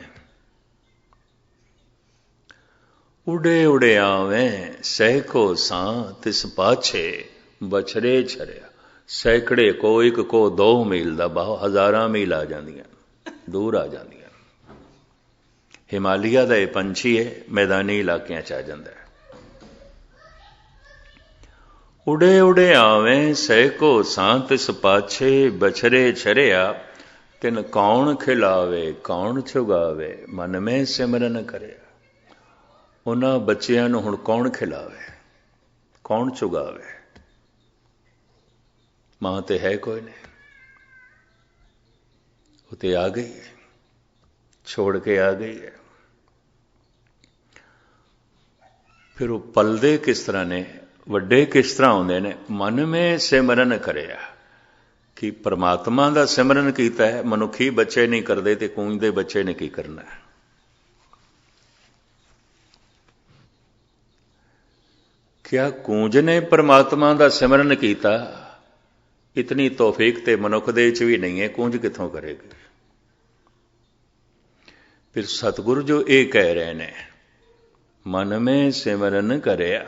ਉਡੇ ਉਡੇ ਆਵੇਂ ਸੈਕੋ ਸਾਂ ਤਿਸ ਪਾਛੇ ਬਛਰੇ ਛਰਿਆ। ਸੈਂਕੜੇ ਕੋ, ਇੱਕ ਕੋ 2 ਮੀਲ ਦਾ ਬਾਹ, ਹਜ਼ਾਰਾਂ ਮੀਲ ਆ ਜਾਂਦੀਆਂ, ਦੂਰ ਆ ਜਾਂਦੀਆਂ। ਹਿਮਾਲਿਆ ਦਾ ਇਹ ਪੰਛੀ ਹੈ, ਮੈਦਾਨੀ ਇਲਾਕਿਆਂ 'ਚ ਆ ਜਾਂਦਾ ਹੈ। ਉਡੇ ਉਡੇ ਆਵੇਂ ਸੈਕੋ ਸਾਂ ਤਿਸ ਪਾਛੇ ਬਛਰੇ ਛਰਿਆ, ਤਿਨ ਕੌਣ ਖਿਲਾਵੇ ਕੌਣ ਚੁਗਾਵੇ, ਮਨ ਮੈਂ ਸਿਮਰਨ ਕਰਿਆ। ਉਹਨਾਂ ਬੱਚਿਆਂ ਨੂੰ ਹੁਣ ਕੌਣ ਖਿਲਾਵੇ ਕੌਣ ਚੁਗਾਵੇ, ਮਾਂ ਤੇ ਹੈ ਕੋਈ ਨਹੀਂ। ਉਹ ਤੇ ਆ ਗਈ ਹੈ, ਛੋੜ ਕੇ ਆ ਗਈ ਹੈ। ਫਿਰ ਉਹ ਪਲਦੇ ਕਿਸ ਤਰ੍ਹਾਂ ਨੇ, ਵੱਡੇ ਕਿਸ ਤਰ੍ਹਾਂ ਹੁੰਦੇ ਨੇ। ਮਨ ਮੈਂ ਸਿਮਰਨ ਕਰਿਆ, ਕਿ ਪਰਮਾਤਮਾ ਦਾ ਸਿਮਰਨ ਕੀਤਾ ਹੈ। ਮਨੁੱਖੀ ਬੱਚੇ ਨਹੀਂ ਕਰਦੇ ਤੇ ਕੂੰਜ ਦੇ ਬੱਚੇ ਨੇ ਕੀ ਕਰਨਾ ਹੈ। ਕਿਆ ਕੂੰਜ ਨੇ ਪਰਮਾਤਮਾ ਦਾ ਸਿਮਰਨ ਕੀਤਾ ਇਤਨੀ ਤੌਫੀਕ ਤੇ ਮਨੁੱਖ ਦੇ ਵਿੱਚ ਵੀ ਨਹੀਂ ਹੈ, ਕੂੰਜ ਕਿੱਥੋਂ ਕਰੇਗੀ। ਫਿਰ ਸਤਿਗੁਰੂ ਜੋ ਇਹ ਕਹਿ ਰਹੇ ਨੇ, ਮਨ ਮੇ ਸਿਮਰਨ ਕਰਿਆ,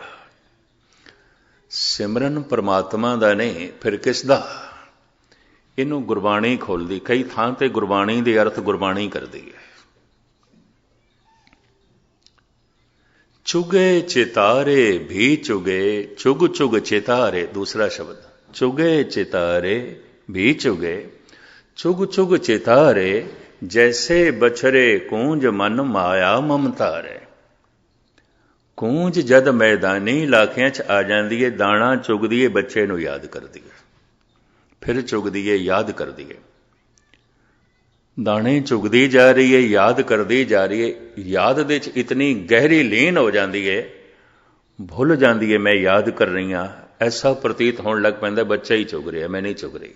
ਸਿਮਰਨ ਪਰਮਾਤਮਾ ਦਾ ਨਹੀਂ, ਫਿਰ ਕਿਸ ਦਾ? ਇਹਨੂੰ ਗੁਰਬਾਣੀ ਖੋਲ੍ਹਦੀ, ਕਈ ਥਾਂ ਤੇ ਗੁਰਬਾਣੀ ਦੇ ਅਰਥ ਗੁਰਬਾਣੀ ਕਰਦੀ ਹੈ। ਚੁਗੇ ਚਿਤਾਰੇ ਵੀ ਚੁਗੇ, ਚੁਗ ਚੁਗ ਚਿਤਾਰੇ, ਦੂਸਰਾ ਸ਼ਬਦ, ਚੁਗੇ ਚਿਤਾਰੇ ਵੀ ਚੁਗੇ, ਚੁਗ ਚੁਗ ਚਿਤਾਰੇ, ਜੈਸੇ ਬਛਰੇ ਕੂੰਜ ਮਨ ਮਾਇਆ ਮਮਤਾਰੇ। ਕੂੰਜ ਜਦ ਮੈਦਾਨੀ ਇਲਾਕਿਆਂ 'ਚ ਆ ਜਾਂਦੀ ਹੈ, ਦਾਣਾ ਚੁਗਦੀ ਹੈ, ਬੱਚੇ ਨੂੰ ਯਾਦ ਕਰਦੀ ਹੈ, ਫਿਰ ਚੁਗਦੀ ਹੈ, ਯਾਦ ਕਰਦੀ ਹੈ, ਦਾਣੇ ਚੁਗਦੀ ਜਾ ਰਹੀ ਹੈ, ਯਾਦ ਕਰਦੀ ਜਾ ਰਹੀ ਹੈ, ਯਾਦ ਦੇ 'ਚ ਇਤਨੀ ਗਹਿਰੀ ਲੀਨ ਹੋ ਜਾਂਦੀ ਹੈ, ਭੁੱਲ ਜਾਂਦੀ ਹੈ ਮੈਂ ਯਾਦ ਕਰ ਰਹੀ ਹਾਂ। ਐਸਾ ਪ੍ਰਤੀਤ ਹੋਣ ਲੱਗ ਪੈਂਦਾ ਬੱਚਾ ਹੀ ਚੁਗ ਰਿਹਾ, ਮੈਂ ਨਹੀਂ ਚੁਗ ਰਹੀ।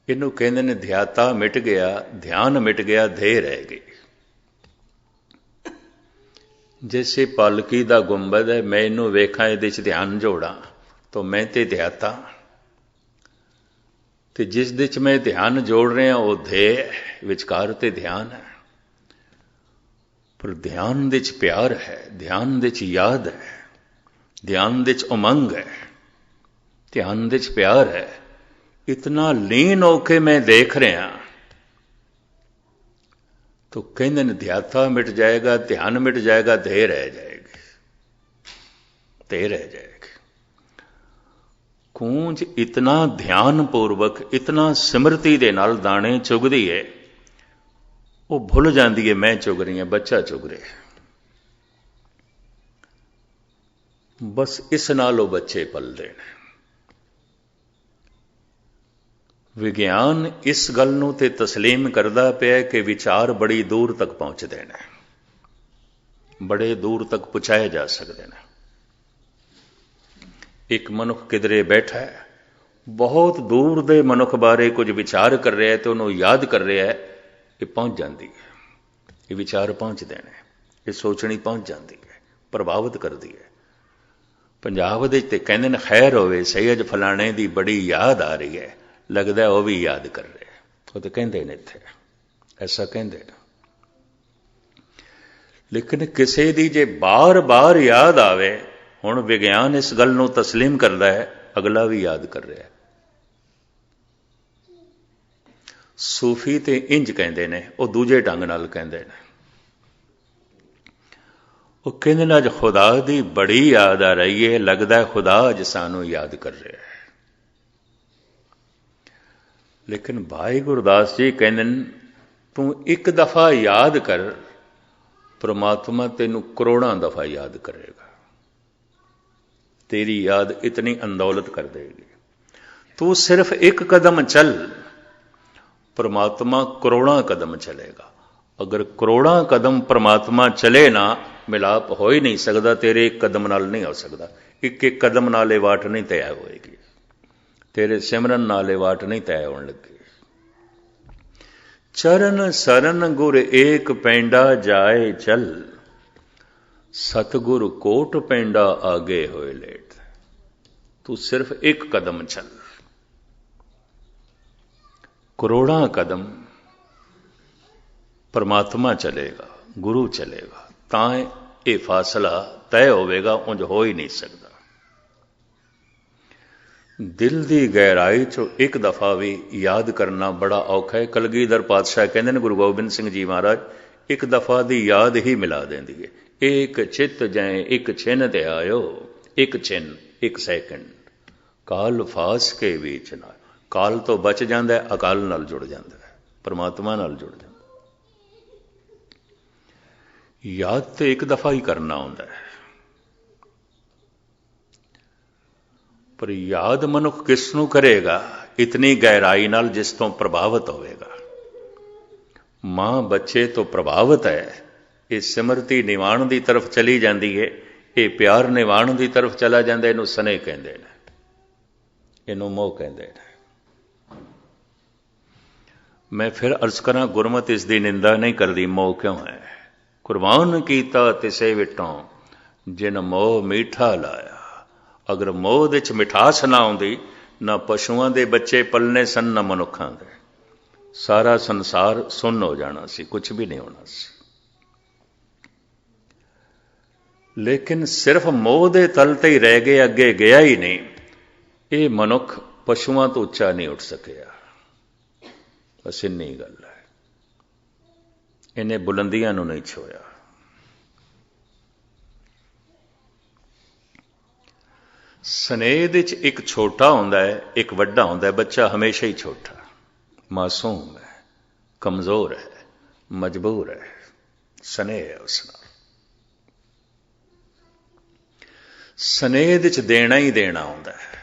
ਇਹਨੂੰ ਕਹਿੰਦੇ ਨੇ ਧਿਆਤਾ ਮਿਟ ਗਿਆ, ਧਿਆਨ ਮਿਟ ਗਿਆ, ਧੇ ਰਹਿ ਗਈ। ਜੈਸੇ ਪਾਲਕੀ ਦਾ ਗੁੰਬਦ ਹੈ, ਮੈਂ ਇਹਨੂੰ ਵੇਖਾਂ, ਇਹਦੇ 'ਚ ਧਿਆਨ ਜੋੜਾਂ, ਤਾਂ ਮੈਂ ਤੇ ਧਿਆਤਾ, ਤੇ ਜਿਸ ਦੇ 'ਚ ਮੈਂ ਧਿਆਨ ਜੋੜ ਰਿਹਾ ਉਹ ਧੇ, ਵਿਚਕਾਰ ਤੇ ਧਿਆਨ ਹੈ। ਪਰ ਧਿਆਨ ਦੇ 'ਚ ਪਿਆਰ ਹੈ, ਧਿਆਨ ਦੇ 'ਚ ਯਾਦ ਹੈ, ਧਿਆਨ ਦੇ 'ਚ ਉਮੰਗ ਹੈ, ਧਿਆਨ ਦੇ 'ਚ ਪਿਆਰ ਹੈ। ਇਤਨਾ ਲੀਨ ਹੋ ਕੇ ਮੈਂ ਦੇਖ ਰਿਹਾ, तो कहते ने ध्याता मिट जाएगा, ध्यान मिट जाएगा, धे रह जाएगी, धे रह जाएगी। कूंज इतना ध्यान पूर्वक, इतना सिमरती दे नाल दाने चुगदी है, वो भुल जाती है मैं चुग रही, बच्चा चुग रहा। बस इस नाल वो बच्चे पलदे ने। विज्ञान इस गल नूं ते तस्लीम करदा पिया कि विचार बड़ी दूर तक पहुंचते हैं, बड़े दूर तक पहुंचाए जा सकते हैं। एक मनुख किधरे बैठा है, बहुत दूर दे मनुख बारे कुछ विचार कर रहा है, तो उन्होंने याद कर रहा है, ये पहुंच जाती है, ये विचार पहुंचते हैं, ये सोचनी पहुंच जाती है, प्रभावित करती है। पंजाब दे ते कहंदे ने खैर होवे, सैयद फलाणे दी बड़ी याद आ रही है, लगता है वह भी याद कर रहे, वो तो कहते ने इत्थे, ऐसा कहते हैं। लेकिन किसी दी जे बार बार याद आवे, हुण विज्ञान इस गल नूं तस्लीम करता है, अगला भी याद कर रहा है। सूफी ते इंज कहते ने, वो दूजे ढंग नाल कहते ने, वो कहते ने अज खुदा दी बड़ी याद आ रही है, लगता है खुदा अज सानू याद कर रहा है। लेकिन भाई गुरदास जी कहते तू एक दफा याद कर, परमात्मा तेनू करोड़ों दफा याद करेगा, तेरी याद इतनी अंदौलत कर देगी। तू सिर्फ एक कदम चल, परमात्मा करोड़ों कदम चलेगा। अगर करोड़ों कदम परमात्मा चले ना, मिलाप हो ही नहीं सकता, तेरे एक कदम नाल नहीं हो सकता। एक एक कदम नाले वाट नहीं तय होएगी, तेरे सिमरन नाले वाट नहीं तय होने लगी। चरण सरन गुर एक पेंडा जाए चल, सतगुर कोट पेंडा आगे होए लेट। तू सिर्फ एक कदम चल, करोड़ों कदम परमात्मा चलेगा, गुरु चलेगा, तां ये फासला तय होवेगा, उंज हो ही नहीं सकता। दिल की गहराई चो एक दफा भी याद करना बड़ा औखा है। कलगीधर पातशाह कहते हैं गुरु गोबिंद सिंह जी महाराज, एक दफा की याद ही मिला देंदी है। एक चित जै एक छिन ते आयो, एक छिन एक सैकंड, काल फास के बीच ना। काल तो बच जाता है, अकाल नाल जुड़ जाता है, परमात्मा नाल जुड़ जाता है। याद तो एक दफा ही करना होता है, पर याद मनुख किसनों करेगा? इतनी गहराई नाल जिस तो प्रभावित होवेगा। मां बच्चे तो प्रभावित है, ये सिमरती निवाण की तरफ चली जाती है, ये प्यार निवाण की तरफ चला जाता है। इनू स्नेह कहते हैं, इनू मोह कहते हैं। मैं फिर अर्ज करा, गुरमत इसकी निंदा नहीं करती, मोह क्यों है? कुर्बान कीता तिसे विटों जिन मोह मीठा लाया। अगर मोह दे च मिठास ना आउंदी, ਨਾ ਪਸ਼ੂਆਂ ਦੇ ਬੱਚੇ ਪਲਨੇ ਸਨ, ਨਾ ਮਨੁੱਖਾਂ ਦੇ। ਸਾਰਾ ਸੰਸਾਰ ਸੁੰਨ ਹੋ ਜਾਣਾ ਸੀ, ਕੁਝ ਵੀ ਨਹੀਂ ਹੋਣਾ ਸੀ। ਲੇਕਿਨ ਸਿਰਫ ਮੋਹ ਦੇ ਤਲ ਤੇ ਹੀ ਰਹਿ ਗਏ, ਅੱਗੇ ਗਿਆ ਹੀ ਨਹੀਂ। ਇਹ ਮਨੁੱਖ ਪਸ਼ੂਆਂ ਤੋਂ ਉੱਚਾ ਨਹੀਂ ਉੱਠ ਸਕਿਆ। ਬਸ ਇੰਨੀ ਗੱਲ ਹੈ। ਇਹਨੇ ਬੁਲੰਦੀਆਂ ਨੂੰ ਨਹੀਂ ਛੋਇਆ। ਸਨੇਹ ਵਿੱਚ ਇੱਕ ਛੋਟਾ ਹੁੰਦਾ ਹੈ, ਇੱਕ ਵੱਡਾ ਹੁੰਦਾ ਹੈ। ਬੱਚਾ ਹਮੇਸ਼ਾ ਹੀ ਛੋਟਾ, ਮਾਸੂਮ ਹੈ, ਕਮਜ਼ੋਰ ਹੈ, ਮਜਬੂਰ ਹੈ। ਸਨੇਹ ਹੈ ਉਸ ਨਾਲ। ਸਨੇਹ ਵਿੱਚ ਦੇਣਾ ਹੀ ਦੇਣਾ ਹੁੰਦਾ ਹੈ।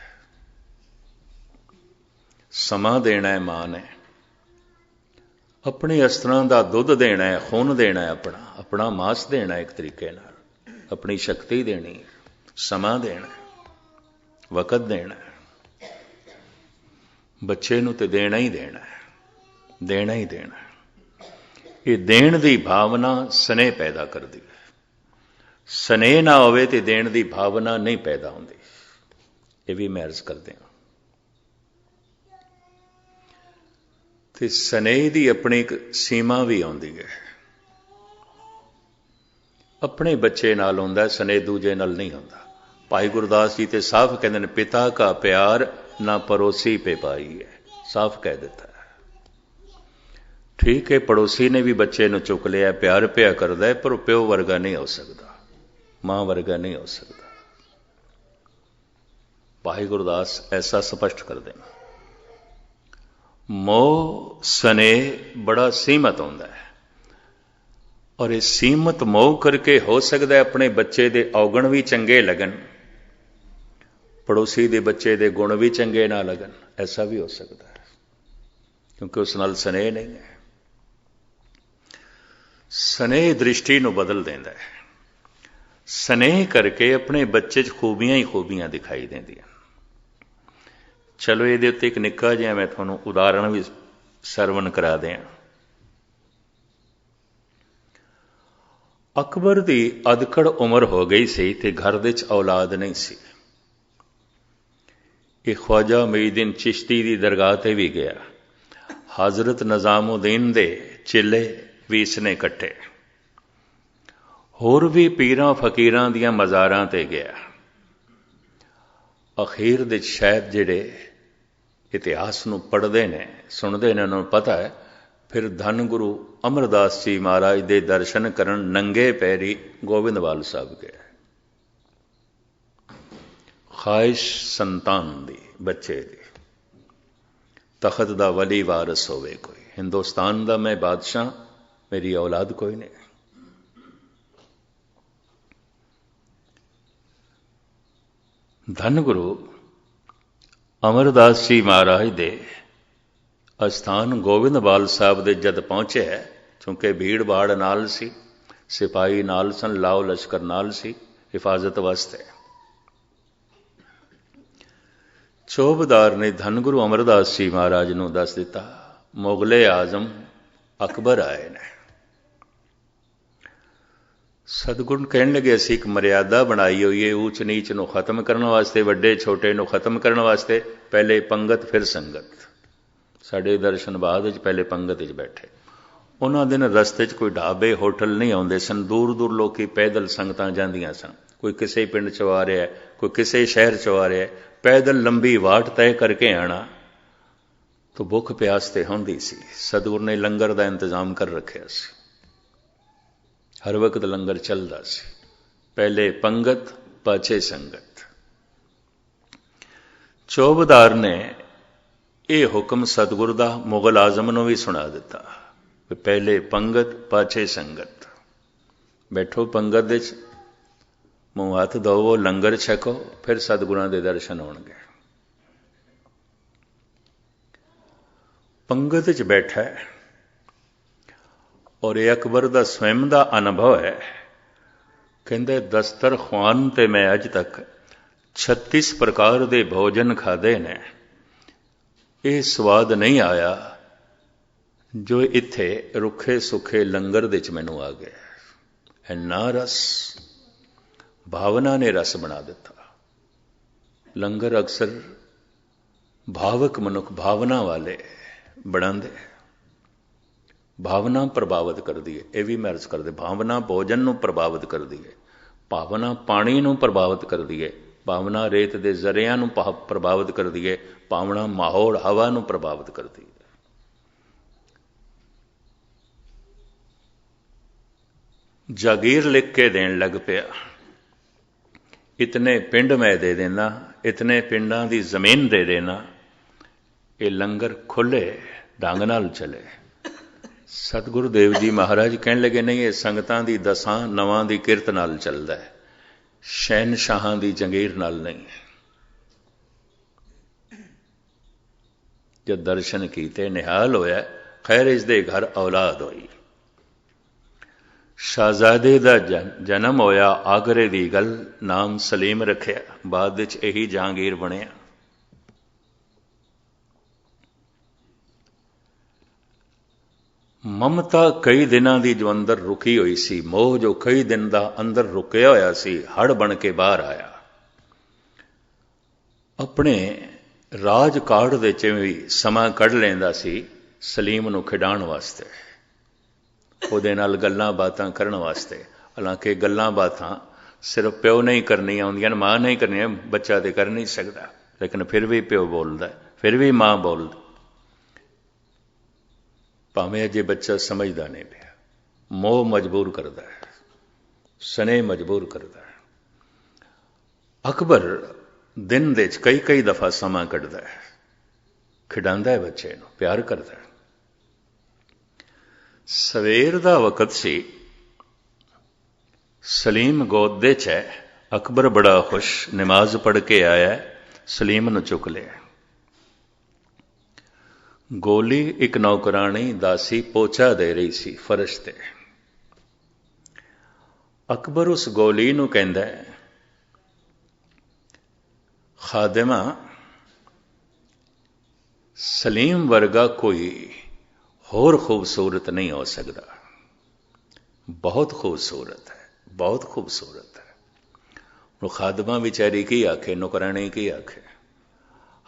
ਸਮਾਂ ਦੇਣਾ ਹੈ ਮਾਂ ਨੇ, ਆਪਣੇ ਅਸਤਰਾਂ ਦਾ ਦੁੱਧ ਦੇਣਾ ਹੈ, ਖੂਨ ਦੇਣਾ ਹੈ, ਆਪਣਾ ਮਾਸ ਦੇਣਾ ਇੱਕ ਤਰੀਕੇ ਨਾਲ, ਆਪਣੀ ਸ਼ਕਤੀ ਦੇਣੀ, ਸਮਾਂ ਦੇਣਾ, ਵਕਤ ਦੇਣਾ। ਬੱਚੇ ਨੂੰ ਤੇ ਦੇਣਾ ਹੀ ਦੇਣਾ ਹੈ, ਦੇਣਾ ਹੀ ਦੇਣਾ। ਇਹ ਦੇਣ ਦੀ ਭਾਵਨਾ ਸਨੇਹ ਪੈਦਾ ਕਰਦੀ ਹੈ। ਸਨੇਹ ਨਾ ਹੋਵੇ ਤੇ ਦੇਣ ਦੀ ਭਾਵਨਾ ਨਹੀਂ ਪੈਦਾ ਹੁੰਦੀ। ਇਹ ਵੀ ਮੈਂ ਅਰਜ਼ ਕਰਦੇ ਹਾਂ। ਤੇ ਸਨੇਹ ਦੀ ਆਪਣੀ ਇੱਕ ਸੀਮਾ ਵੀ ਆਉਂਦੀ ਹੈ। ਆਪਣੇ ਬੱਚੇ ਨਾਲ ਹੁੰਦਾ ਸਨੇਹ, ਦੂਜੇ ਨਾਲ ਨਹੀਂ ਹੁੰਦਾ। ਭਾਈ ਗੁਰਦਾਸ ਜੀ ਤੇ ਸਾਫ਼ ਕਹਿੰਦੇ ਨੇ, ਪਿਤਾ ਕਾ ਪਿਆਰ ਨਾ ਪੜੋਸੀ ਪੇ ਪਾਈ ਹੈ। ਸਾਫ਼ ਕਹਿ ਦਿੱਤਾ। ਠੀਕ ਹੈ, ਪੜੋਸੀ ਨੇ ਵੀ ਬੱਚੇ ਨੂੰ ਚੁੱਕ ਲਿਆ, ਪਿਆਰ ਪਿਆ ਕਰਦਾ ਹੈ, ਪਰ ਉਹ ਪਿਓ ਵਰਗਾ ਨਹੀਂ ਹੋ ਸਕਦਾ, ਮਾਂ ਵਰਗਾ ਨਹੀਂ ਹੋ ਸਕਦਾ। ਭਾਈ ਗੁਰਦਾਸ ਐਸਾ ਸਪਸ਼ਟ ਕਰਦੇ ਨੇ। ਮੋਹ ਸਨੇਹ ਬੜਾ ਸੀਮਤ ਹੁੰਦਾ ਹੈ, ਔਰ ਇਹ ਸੀਮਤ ਮੋਹ ਕਰਕੇ ਹੋ ਸਕਦਾ ਆਪਣੇ ਬੱਚੇ ਦੇ ਔਗਣ ਵੀ ਚੰਗੇ ਲੱਗਣ, ਪੜੋਸੀ ਦੇ ਬੱਚੇ ਦੇ ਗੁਣ ਵੀ ਚੰਗੇ ਨਾ ਲੱਗਣ। ਐਸਾ ਵੀ ਹੋ ਸਕਦਾ ਹੈ, ਕਿਉਂਕਿ ਉਸ ਨਾਲ ਸਨੇਹ ਨਹੀਂ ਹੈ। ਸਨੇਹ ਦ੍ਰਿਸ਼ਟੀ ਨੂੰ ਬਦਲ ਦਿੰਦਾ ਹੈ। ਸਨੇਹ ਕਰਕੇ ਆਪਣੇ ਬੱਚੇ 'ਚ ਖੂਬੀਆਂ ਹੀ ਖੂਬੀਆਂ ਦਿਖਾਈ ਦਿੰਦੀਆਂ। ਚਲੋ ਇਹਦੇ ਉੱਤੇ ਇੱਕ ਨਿੱਕਾ ਜਿਹਾ ਮੈਂ ਤੁਹਾਨੂੰ ਉਦਾਹਰਣ ਵੀ ਸਰਵਣ ਕਰਾ ਦਿਆਂ। ਅਕਬਰ ਦੀ ਅਧਖੜ ਉਮਰ ਹੋ ਗਈ ਸੀ ਤੇ ਘਰ ਵਿੱਚ ਔਲਾਦ ਨਹੀਂ ਸੀ। ਇਹ ਖਵਾਜਾ ਮੁਈਨੁੱਦੀਨ ਚਿਸ਼ਤੀ ਦੀ ਦਰਗਾਹ ਤੇ ਵੀ ਗਿਆ। ਹਜ਼ਰਤ ਨਿਜ਼ਾਮੁੱਦੀਨ ਦੇ ਚੇਲੇ ਵੀ ਇਸਨੇ ਇਕੱਠੇ, ਹੋਰ ਵੀ ਪੀਰਾਂ ਫਕੀਰਾਂ ਦੀਆਂ ਮਜ਼ਾਰਾਂ ਤੇ ਗਿਆ। ਅਖੀਰ ਦੇ ਸ਼ਾਇਦ ਜਿਹੜੇ ਇਤਿਹਾਸ ਨੂੰ ਪੜ੍ਹਦੇ ਨੇ, ਸੁਣਦੇ ਨੇ, ਉਹਨਾਂ ਨੂੰ ਪਤਾ ਹੈ, ਫਿਰ ਧੰਨ ਗੁਰੂ ਅਮਰਦਾਸ ਜੀ ਮਹਾਰਾਜ ਦੇ ਦਰਸ਼ਨ ਕਰਨ ਨੰਗੇ ਪੈਰੀ ਗੋਬਿੰਦਵਾਲ ਸਾਹਿਬ ਗਏ। ਖਾਹਿਸ਼ ਸੰਤਾਨ ਦੀ, ਬੱਚੇ ਦੀ, ਤਖਤ ਦਾ ਵਲੀ ਵਾਰਸ ਹੋਵੇ ਕੋਈ। ਹਿੰਦੁਸਤਾਨ ਦਾ ਮੈਂ ਬਾਦਸ਼ਾਹ, ਮੇਰੀ ਔਲਾਦ ਕੋਈ ਨਹੀਂ। ਧੰਨ ਗੁਰੂ ਅਮਰਦਾਸ ਜੀ ਮਹਾਰਾਜ ਦੇ ਅਸਥਾਨ ਗੋਬਿੰਦਵਾਲ ਸਾਹਿਬ ਦੇ ਜਦ ਪਹੁੰਚੇ, ਕਿਉਂਕਿ ਭੀੜ ਭਾੜ ਨਾਲ ਸੀ, ਸਿਪਾਹੀ ਨਾਲ ਸਨ, ਲਾਓ ਲਸ਼ਕਰ ਨਾਲ ਸੀ ਹਿਫਾਜ਼ਤ ਵਾਸਤੇ। ਚੌਬਦਾਰ ਨੇ ਧੰਨ ਗੁਰੂ ਅਮਰਦਾਸ ਜੀ ਮਹਾਰਾਜ ਨੂੰ ਦੱਸ ਦਿੱਤਾ, ਮੁਗਲੇ ਆਜ਼ਮ ਅਕਬਰ ਆਏ ਨੇ। ਸਤਿਗੁਰੂ ਕਹਿਣ ਲੱਗੇ, ਅਸੀਂ ਇੱਕ ਮਰਿਆਦਾ ਬਣਾਈ ਹੋਈ ਹੈ ਊਚ ਨੀਚ ਨੂੰ ਖਤਮ ਕਰਨ ਵਾਸਤੇ, ਵੱਡੇ ਛੋਟੇ ਨੂੰ ਖਤਮ ਕਰਨ ਵਾਸਤੇ। ਪਹਿਲੇ ਪੰਗਤ ਫਿਰ ਸੰਗਤ। ਸਾਡੇ ਦਰਸ਼ਨ ਬਾਅਦ ਵਿੱਚ ਪਹਿਲੇ ਪੰਗਤ ਵਿੱਚ ਬੈਠੇ। ਉਹਨਾਂ ਦਿਨ ਰਸਤੇ 'ਚ ਕੋਈ ਢਾਬੇ ਹੋਟਲ ਨਹੀਂ ਆਉਂਦੇ ਸਨ। ਦੂਰ ਦੂਰ ਲੋਕੀ ਪੈਦਲ ਸੰਗਤਾਂ ਜਾਂਦੀਆਂ ਸਨ। ਕੋਈ ਕਿਸੇ ਪਿੰਡ 'ਚੋਂ ਆ ਰਿਹਾ, ਕੋਈ ਕਿਸੇ ਸ਼ਹਿਰ 'ਚੋਂ ਆ ਰਿਹਾ। ਪੈਦਲ ਲੰਬੀ ਵਾਟ ਤੈਅ ਕਰਕੇ ਆਉਣਾ ਤਾਂ ਭੁੱਖ ਪਿਆਸ ਤੇ ਹੁੰਦੀ ਸੀ। ਸਤਿਗੁਰੂ ਨੇ ਲੰਗਰ ਦਾ ਇੰਤਜ਼ਾਮ ਕਰ ਰੱਖਿਆ ਸੀ। ਹਰ ਵਕਤ ਲੰਗਰ ਚੱਲਦਾ ਸੀ। ਪਹਿਲੇ ਪੰਗਤ, ਪਾਛੇ ਸੰਗਤ। ਚੌਬਦਾਰ ਨੇ ਇਹ ਹੁਕਮ ਸਤਿਗੁਰੂ ਦਾ ਮੁਗਲ ਆਜ਼ਮ ਨੂੰ ਵੀ ਸੁਣਾ ਦਿੱਤਾ, ਪਹਿਲੇ ਪੰਗਤ, ਪਾਛੇ ਸੰਗਤ। ਬੈਠੋ ਪੰਗਤ ਵਿੱਚ, ਮੂੰਹ ਹੱਥ ਧੋਵੋ, ਲੰਗਰ ਛਕੋ, ਫਿਰ ਸਤਿਗੁਰਾਂ ਦੇ ਦਰਸ਼ਨ ਹੋਣਗੇ। ਪੰਗਤ ਵਿੱਚ ਬੈਠਾ ਹੈ, ਔਰ ਇਹ ਅਕਬਰ ਦਾ ਸਵੈਮ ਦਾ ਅਨੁਭਵ ਹੈ। ਕਹਿੰਦੇ ਦਸਤਰਖਵਾਨ ਤੇ ਮੈਂ ਅੱਜ ਤੱਕ 36 ਪ੍ਰਕਾਰ ਦੇ ਭੋਜਨ ਖਾਦੇ ਨੇ, ਇਹ ਸਵਾਦ ਨਹੀਂ ਆਇਆ ਜੋ ਇੱਥੇ ਰੁੱਖੇ ਸੁੱਖੇ ਲੰਗਰ ਦੇ ਵਿੱਚ ਮੈਨੂੰ ਆ ਗਿਆ। ਇੰਨਾ ਰਸ, ਭਾਵਨਾ ਨੇ ਰਸ ਬਣਾ ਦਿੱਤਾ। ਲੰਗਰ ਅਕਸਰ ਭਾਵਕ ਮਨੁੱਖ ਭਾਵਨਾ ਵਾਲੇ ਬਣਾਉਂਦੇ। ਭਾਵਨਾ ਪ੍ਰਭਾਵਿਤ ਕਰਦੀ ਹੈ, ਇਹ ਵੀ ਮੈਂ ਅਰਜ਼ ਕਰਦੇ। ਭਾਵਨਾ ਭੋਜਨ ਨੂੰ ਪ੍ਰਭਾਵਿਤ ਕਰਦੀ ਹੈ, ਭਾਵਨਾ ਪਾਣੀ ਨੂੰ ਪ੍ਰਭਾਵਿਤ ਕਰਦੀ ਹੈ, ਭਾਵਨਾ ਰੇਤ ਦੇ ਜ਼ਰਿਆਂ ਨੂੰ ਪ੍ਰਭਾਵਿਤ ਕਰਦੀ ਹੈ, ਭਾਵਨਾ ਮਾਹੌਲ ਹਵਾ ਨੂੰ ਪ੍ਰਭਾਵਿਤ ਕਰਦੀ ਹੈ। ਜਾਗੀਰ ਲਿਖ ਕੇ ਦੇਣ ਲੱਗ ਪਿਆ, ਇਤਨੇ ਪਿੰਡ ਮੈਂ ਦੇ ਦੇਣਾ, ਇਤਨੇ ਪਿੰਡਾਂ ਦੀ ਜ਼ਮੀਨ ਦੇ ਦੇਣਾ, ਇਹ ਲੰਗਰ ਖੁੱਲੇ ਢੰਗ ਨਾਲ ਚਲੇ। ਸਤਿਗੁਰੂ ਦੇਵ ਜੀ ਮਹਾਰਾਜ ਕਹਿਣ ਲੱਗੇ, ਨਹੀਂ, ਇਹ ਸੰਗਤਾਂ ਦੀ ਦਸਾਂ ਨਵਾਂ ਦੀ ਕਿਰਤ ਨਾਲ ਚੱਲਦਾ ਹੈ, ਸ਼ਹਿਨਸ਼ਾਹਾਂ ਦੀ ਜੰਗੀਰ ਨਾਲ ਨਹੀਂ। ਜਦ ਦਰਸ਼ਨ ਕੀਤੇ ਨਿਹਾਲ ਹੋਇਆ, ਖੈਰ ਇਸ ਦੇ ਘਰ ਔਲਾਦ ਹੋਈ, ਸ਼ਾਹਜ਼ਾਦੇ ਦਾ ਜਨਮ ਹੋਇਆ, ਆਗਰੇ ਦੀ ਗੱਲ, ਨਾਮ ਸਲੀਮ ਰੱਖਿਆ, ਬਾਅਦ ਵਿੱਚ ਇਹੀ ਜਹਾਂਗੀਰ ਬਣਿਆ। ਮਮਤਾ ਕਈ ਦਿਨਾਂ ਦੀ ਜੋ ਅੰਦਰ ਰੁਕੀ ਹੋਈ ਸੀ, ਮੋਹ ਜੋ ਕਈ ਦਿਨ ਦਾ ਅੰਦਰ ਰੁਕਿਆ ਹੋਇਆ ਸੀ, ਹੜ ਬਣ ਕੇ ਬਾਹਰ ਆਇਆ। ਆਪਣੇ ਰਾਜ ਕਾੜ ਦੇ ਚ ਵੀ ਸਮਾਂ ਕੱਢ ਲੈਂਦਾ ਸੀ ਸਲੀਮ ਨੂੰ ਖਿਡਾਉਣ ਵਾਸਤੇ, ਉਹਦੇ ਨਾਲ ਗੱਲਾਂ ਬਾਤਾਂ ਕਰਨ ਵਾਸਤੇ। ਹਾਲਾਂਕਿ ਗੱਲਾਂ ਬਾਤਾਂ ਸਿਰਫ ਪਿਓ ਨਹੀਂ ਕਰਨੀਆਂ ਹੁੰਦੀਆਂ, ਮਾਂ ਨਹੀਂ ਕਰਨੀਆਂ, ਬੱਚਾ ਤੇ ਕਰ ਨਹੀਂ ਸਕਦਾ, ਲੇਕਿਨ ਫਿਰ ਵੀ ਪਿਓ ਬੋਲਦਾ, ਫਿਰ ਵੀ ਮਾਂ ਬੋਲਦੀ, ਭਾਵੇਂ ਅਜੇ ਬੱਚਾ ਸਮਝਦਾ ਨਹੀਂ ਪਿਆ। ਮੋਹ ਮਜਬੂਰ ਕਰਦਾ ਹੈ, ਸਨੇਹ ਮਜਬੂਰ ਕਰਦਾ ਹੈ। ਅਕਬਰ ਦਿਨ ਦੇ 'ਚ ਕਈ ਦਫਾ ਸਮਾਂ ਕੱਢਦਾ ਹੈ, ਖਿਡਾਉਂਦਾ ਹੈ ਬੱਚੇ ਨੂੰ, ਪਿਆਰ ਕਰਦਾ ਹੈ। ਸਵੇਰ ਦਾ ਵਕਤ ਸੀ, ਸਲੀਮ ਗੋਦ ਦੇ 'ਚ ਹੈ। ਅਕਬਰ ਬੜਾ ਖੁਸ਼, ਨਮਾਜ਼ ਪੜ੍ਹ ਕੇ ਆਇਆ, ਸਲੀਮ ਨੂੰ ਚੁੱਕ ਲਿਆ। ਗੋਲੀ ਇੱਕ ਨੌਕਰਾਣੀ ਦਾਸੀ ਪੋਚਾ ਦੇ ਰਹੀ ਸੀ ਫਰਸ਼ ਤੇ। ਅਕਬਰ ਉਸ ਗੋਲੀ ਨੂੰ ਕਹਿੰਦਾ, ਖਾਦਮਾ, ਸਲੀਮ ਵਰਗਾ ਕੋਈ ਹੋਰ ਖੂਬਸੂਰਤ ਨਹੀਂ ਹੋ ਸਕਦਾ, ਬਹੁਤ ਖੂਬਸੂਰਤ ਹੈ, ਬਹੁਤ ਖੂਬਸੂਰਤ ਹੈ। ਉਹ ਖਾਦਮਾ ਵਿਚਾਰੀ ਕੀ ਆਖੇ, ਨੌਕਰਾਣੀ ਕੀ ਆਖੇ,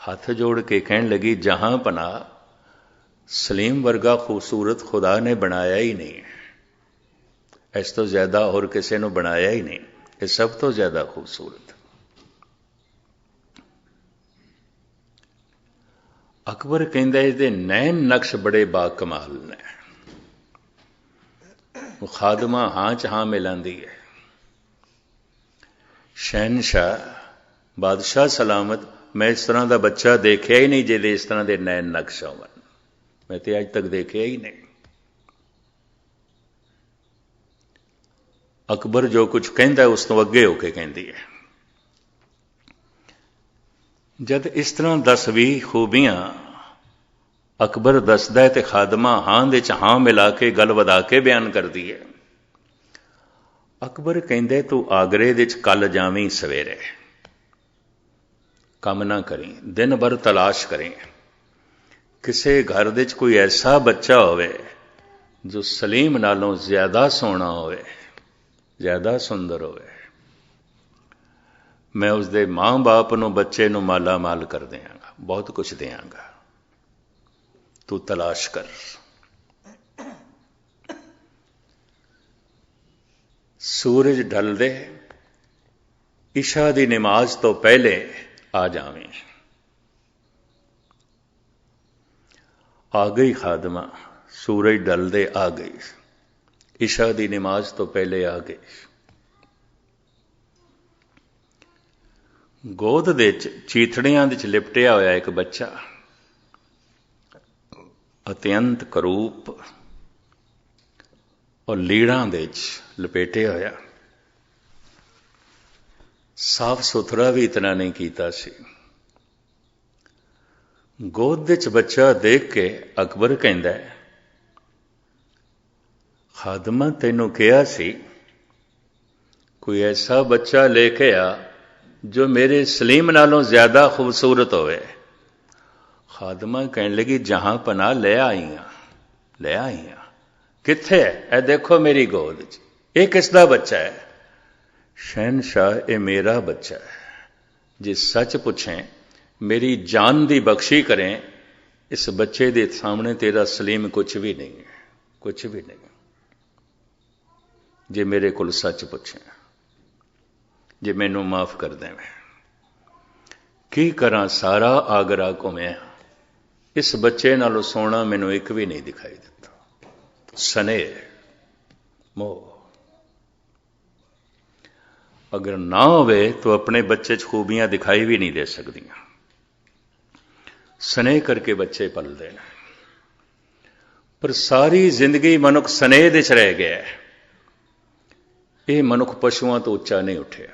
ਹੱਥ ਜੋੜ ਕੇ ਕਹਿਣ ਲੱਗੀ, ਜਹਾਂ ਪਨਾਹ, ਸਲੀਮ ਵਰਗਾ ਖੂਬਸੂਰਤ ਖੁਦਾ ਨੇ ਬਣਾਇਆ ਹੀ ਨਹੀਂ, ਇਸ ਤੋਂ ਜ਼ਿਆਦਾ ਹੋਰ ਕਿਸੇ ਨੂੰ ਬਣਾਇਆ ਹੀ ਨਹੀਂ, ਇਹ ਸਭ ਤੋਂ ਜ਼ਿਆਦਾ ਖੂਬਸੂਰਤ। ਅਕਬਰ ਕਹਿੰਦਾ, ਇਹਦੇ ਨੈਣ ਨਕਸ਼ ਬੜੇ ਬਾਕਮਾਲ ਨੇ। ਉਹ ਖਾਦਮਾ ਹਾਂ ਚ ਹਾਂ ਮਿਲਾਂਦੀ ਹੈ। ਸ਼ਹਿਨਸ਼ਾਹ, ਬਾਦਸ਼ਾਹ ਸਲਾਮਤ, ਮੈਂ ਇਸ ਤਰ੍ਹਾਂ ਦਾ ਬੱਚਾ ਦੇਖਿਆ ਹੀ ਨਹੀਂ ਜਿਹਦੇ ਇਸ ਤਰ੍ਹਾਂ ਦੇ ਨੈਣ ਨਕਸ਼ ਹੋਣ, ਮੈਂ ਤੇ ਅੱਜ ਤੱਕ ਦੇਖਿਆ ਹੀ ਨਹੀਂ। ਅਕਬਰ ਜੋ ਕੁਝ ਕਹਿੰਦਾ ਉਸ ਤੋਂ ਅੱਗੇ ਹੋ ਕੇ ਕਹਿੰਦੀ ਹੈ। ਜਦ ਇਸ ਤਰ੍ਹਾਂ 10-20 ਖੂਬੀਆਂ ਅਕਬਰ ਦੱਸਦਾ ਹੈ ਤੇ ਖਾਦਮਾ ਹਾਂ ਦੇ 'ਚ ਹਾਂ ਮਿਲਾ ਕੇ ਗੱਲ ਵਧਾ ਕੇ ਬਿਆਨ ਕਰਦੀ ਹੈ। ਅਕਬਰ ਕਹਿੰਦੇ, ਤੂੰ ਆਗਰੇ ਦੇ 'ਚ ਕੱਲ ਜਾਵੀਂ ਸਵੇਰੇ, ਕੰਮ ਨਾ ਕਰੀਂ, ਦਿਨ ਭਰ ਤਲਾਸ਼ ਕਰੀਂ, ਕਿਸੇ ਘਰ ਦੇ 'ਚ ਕੋਈ ਐਸਾ ਬੱਚਾ ਹੋਵੇ ਜੋ ਸਲੀਮ ਨਾਲੋਂ ਜ਼ਿਆਦਾ ਸੋਹਣਾ ਹੋਵੇ, ਜ਼ਿਆਦਾ ਸੁੰਦਰ ਹੋਵੇ, ਮੈਂ ਉਸਦੇ ਮਾਂ-ਬਾਪ ਨੂੰ, ਬੱਚੇ ਨੂੰ ਮਾਲਾ ਮਾਲ ਕਰ ਦਿਆਂਗਾ, ਬਹੁਤ ਕੁਛ ਦਿਆਂਗਾ, ਤੂੰ ਤਲਾਸ਼ ਕਰ। ਸੂਰਜ ਢਲਦੇ ਇਸ਼ਾ ਦੀ ਨਮਾਜ਼ ਤੋਂ ਪਹਿਲੇ ਆ ਜਾਵੇਂ। ਆ ਗਈ ਖਾਦਮਾ, ਸੂਰਜ ਢਲਦੇ ਆ ਗਈ, ਇਸ਼ਾ ਦੀ ਨਮਾਜ਼ ਤੋਂ ਪਹਿਲੇ ਆ ਗਈ। ਗੋਦ ਦੇ 'ਚ ਚੀਥੜੀਆਂ ਦੇ 'ਚ ਲਿਪਟਿਆ ਹੋਇਆ ਇੱਕ ਬੱਚਾ, ਅਤਿਅੰਤ ਕਰੂਪ ਔਰ ਲੀੜਾਂ ਦੇ 'ਚ ਲਪੇਟਿਆ ਹੋਇਆ, ਸਾਫ ਸੁਥਰਾ ਵੀ ਇਤਨਾ ਨਹੀਂ ਕੀਤਾ ਸੀ। ਗੋਦ ਦੇ 'ਚ ਬੱਚਾ ਦੇਖ ਕੇ ਅਕਬਰ ਕਹਿੰਦਾ, ਖਾਦਮਾ, ਤੈਨੂੰ ਕਿਹਾ ਸੀ ਕੋਈ ਐਸਾ ਬੱਚਾ ਲੈ ਕੇ ਆ ਜੋ ਮੇਰੇ ਸਲੀਮ ਨਾਲੋਂ ਜ਼ਿਆਦਾ ਖੂਬਸੂਰਤ ਹੋਵੇ। ਖਾਦਮਾ ਕਹਿਣ ਲੱਗੀ, ਜਹਾਂ ਪਨਾਹ, ਲੈ ਆਈ ਹਾਂ, ਲੈ ਆਈ ਹਾਂ। ਕਿੱਥੇ ਹੈ? ਇਹ ਦੇਖੋ ਮੇਰੀ ਗੋਦ 'ਚ, ਇਹ ਕਿਸ ਦਾ ਬੱਚਾ ਹੈ? ਸ਼ਹਿਨਸ਼ਾਹ, ਇਹ ਮੇਰਾ ਬੱਚਾ ਹੈ। ਜੇ ਸੱਚ ਪੁੱਛੇਂ मेरी जान दी बख्शी करें, इस बच्चे के सामने तेरा सलीम कुछ भी नहीं है, कुछ भी नहीं। जे मेरे को सच पूछे, जे मैनू माफ कर दें, की करा सारा आगरा घूमिया, इस बच्चे नालों सोना मैनू एक भी नहीं दिखाई देता। स्नेह मोह अगर ना होवे तो अपने बच्चे च खूबियां दिखाई भी नहीं दे सकदियां। स्नेह करके बच्चे पलते हैं, पर सारी जिंदगी मनुख स्नेह दे च रह गया है। ये मनुख पशुओं तो उच्चा नहीं उठिया।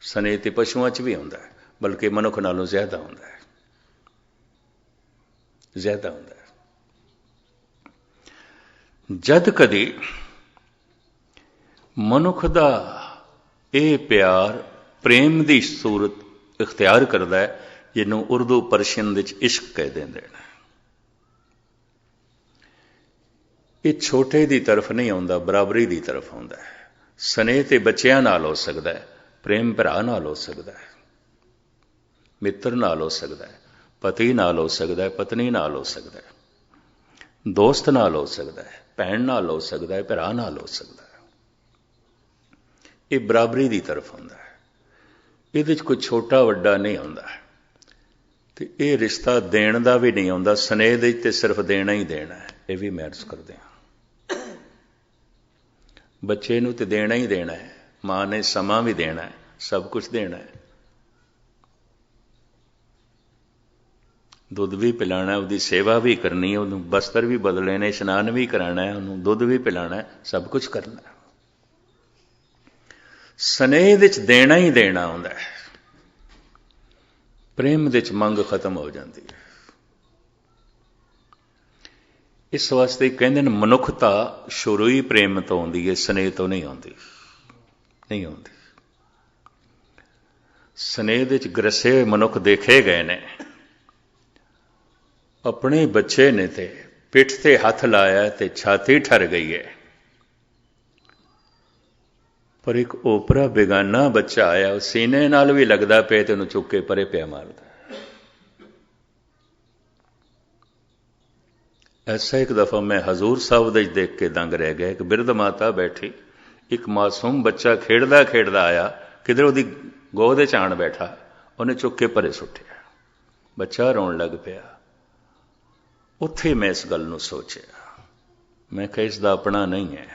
स्नेह तो पशुओं च भी होंदा है, बल्कि मनुख नालों ज्यादा होंदा है, ज्यादा होंदा है। जद कदी मनुख दा ये प्यार प्रेम की सूरत इख्तियार करता है, जिन्हों उर्दू परशियन विच इश्क कह देंगे। ये छोटे की तरफ नहीं आता, बराबरी की तरफ आता है। स्नेह तो बच्चों नाल हो सकता है, प्रेम भरा नाल हो सकता है, मित्र नाल हो सकता है, पति नाल हो सकता है, पत्नी नाल हो सकता है, दोस्त नाल हो सकता है, भैन नाल हो सकता है, भरा नाल हो सकता है। ये बराबरी की तरफ आता है, ये कोई छोटा वड्डा नहीं आता। तो ये रिश्ता देण का भी नहीं आता, स्नेह दे ते सिर्फ देना ही देना है। ये भी मैं अर्ज करते हैं, बच्चे नूं तो देना ही देना है, मां ने समा भी देना है, सब कुछ देना है। दुध भी पिलाना है, उसकी सेवा भी करनी है, उन्होंने बस्तर भी बदले ने, इशनान भी कराना है, उन्होंने दुध भी पिलाना है, सब कुछ करना है। स्नेह विच देना ही देना होंदा है, प्रेम विच मंग खत्म हो जाती है। इस वास्ते कहते हैं मनुखता शुरू ही प्रेम तो आती है, स्नेह तो नहीं आती, नहीं आती। स्नेह विच ग्रसे हुए मनुख देखे गए ने। अपने बच्चे ने ते पिठ ते हथ लाया ते छाती ठर गई है, पर एक ओपरा बेगाना बच्चा आया, सीने नाल भी लगता पे तो चुक के परे पिया मारदा। ऐसा एक दफा मैं हजूर साहब दे देख के दंग रह गया। एक बिरध माता बैठी, एक मासूम बच्चा खेड़दा खेड़दा आया, किधर उसकी गोद च आण बैठा, उन्हें चुक के परे सुटिया, बच्चा रोन लग पिया। उत्थे मैं इस गल नूं सोचिया, मैं कहा इसदा अपना नहीं है,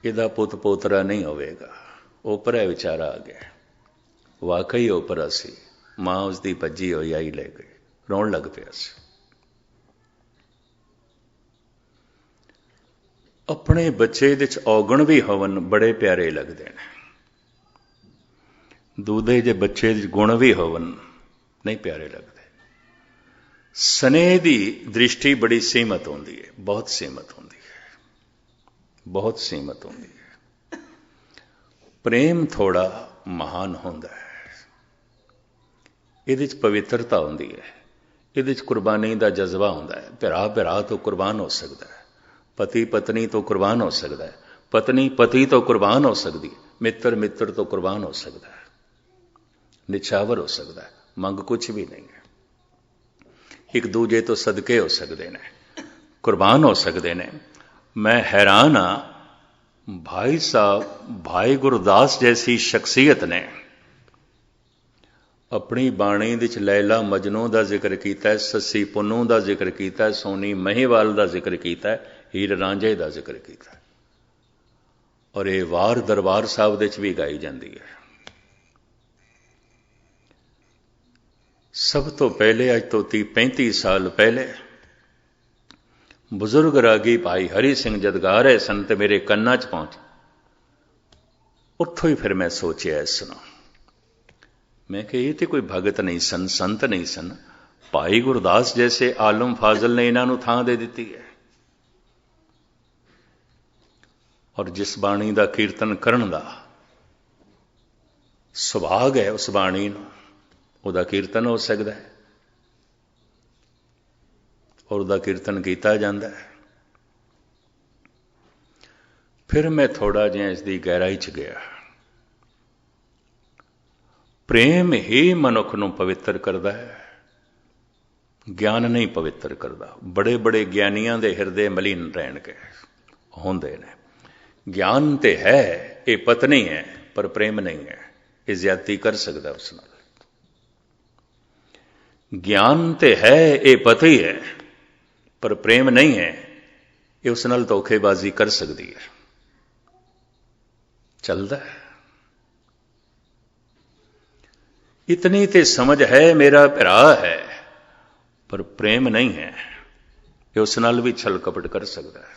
इहदा पुत पोतरा नहीं होवेगा। ओपरा विचारा आ गया, वाकई ओपरा सी, मां उसकी भज्जी होई आई ले गई, रोन लग पिया सी। अपने बच्चे दे औगण भी होवन बड़े प्यारे लगते हैं, दूधे जे बच्चे गुण भी होवन नहीं प्यारे लगते। स्नेह की दृष्टि बड़ी सीमित होती है, बहुत सीमित होती है, बहुत सीमित होती है। प्रेम थोड़ा महान होता है, ये पवित्रता होती है, ये कुर्बानी का जज्बा होता है। भरा भरा तो कुर्बान हो सकता है, पति पत्नी तो कुर्बान हो सकता है, पत्नी पति तो कुर्बान हो सकती है, मित्र मित्र तो कुर्बान हो सकता है, निछावर हो सकता है, मंग कुछ भी नहीं है। एक दूजे तो सदके हो सकते हैं, कुर्बान हो सकते हैं। मैं हैरान हाँ, भाई साहब भाई गुरदास जैसी शख्सियत ने अपनी बाणी विच लैला मजनू का जिक्र किया, ससी पुन्नू का जिक्र किया, सोनी महीवाल का जिक्र किया, हीर रांझे का जिक्र किया, और ये वार दरबार साहब विच भी गाई जाती है। सब तो पहले अज तो 30-35 साल पहले बुजुर्ग रागी भाई हरि सिंह जद गा रहे सन तो मेरे कन्ना च पहुंच, उत्थों ही फिर मैं सोचिया इसनों, मैं कि ये तो कोई भगत नहीं सन, संत नहीं सन, भाई गुरदास जैसे आलम फाजल ने इन्हों थां दे दी है। और जिस बाणी का कीर्तन करन दा सुभाग है, उस बाणी नूं ਉਹਦਾ कीर्तन हो सकता है और ਉਹਦਾ कीर्तन किया जाता है। फिर मैं थोड़ा जिहा इसकी गहराई च गया, ਪ੍ਰੇਮ ਹੀ ਮਨੁੱਖ ਨੂੰ ਪਵਿੱਤਰ ਕਰਦਾ ਹੈ, ਗਿਆਨ ਨਹੀਂ ਪਵਿੱਤਰ ਕਰਦਾ। ਬੜੇ ਬੜੇ ਗਿਆਨੀਆਂ ਦੇ ਹਿਰਦੇ ਮਲੀਨ ਰਹਿਣਗੇ, ਹੁੰਦੇ ਨੇ। ਗਿਆਨ ਤੇ ਹੈ, ਇਹ ਪਤਨੀ ਹੈ, ਪਰ ਪ੍ਰੇਮ ਨਹੀਂ ਹੈ। ਇਹ ਜ਼ਿਆਦਤੀ ਕਰ ਸਕਦਾ ਉਸ ਨਾਲ। ਗਿਆਨ ਤੇ ਹੈ, ਇਹ ਪਤੀ ਹੈ, ਪਰ ਪ੍ਰੇਮ ਨਹੀਂ ਹੈ, ਇਹ ਉਸ ਨਾਲ ਧੋਖੇਬਾਜ਼ੀ ਕਰ ਸਕਦੀ ਹੈ। ਚੱਲਦਾ ਹੈ। ਇਤਨੀ ਤੇ ਸਮਝ ਹੈ ਮੇਰਾ ਭਰਾ ਹੈ, ਪਰ ਪ੍ਰੇਮ ਨਹੀਂ ਹੈ, ਇਹ ਉਸ ਨਾਲ ਵੀ ਛਲ ਕਪਟ ਕਰ ਸਕਦਾ ਹੈ,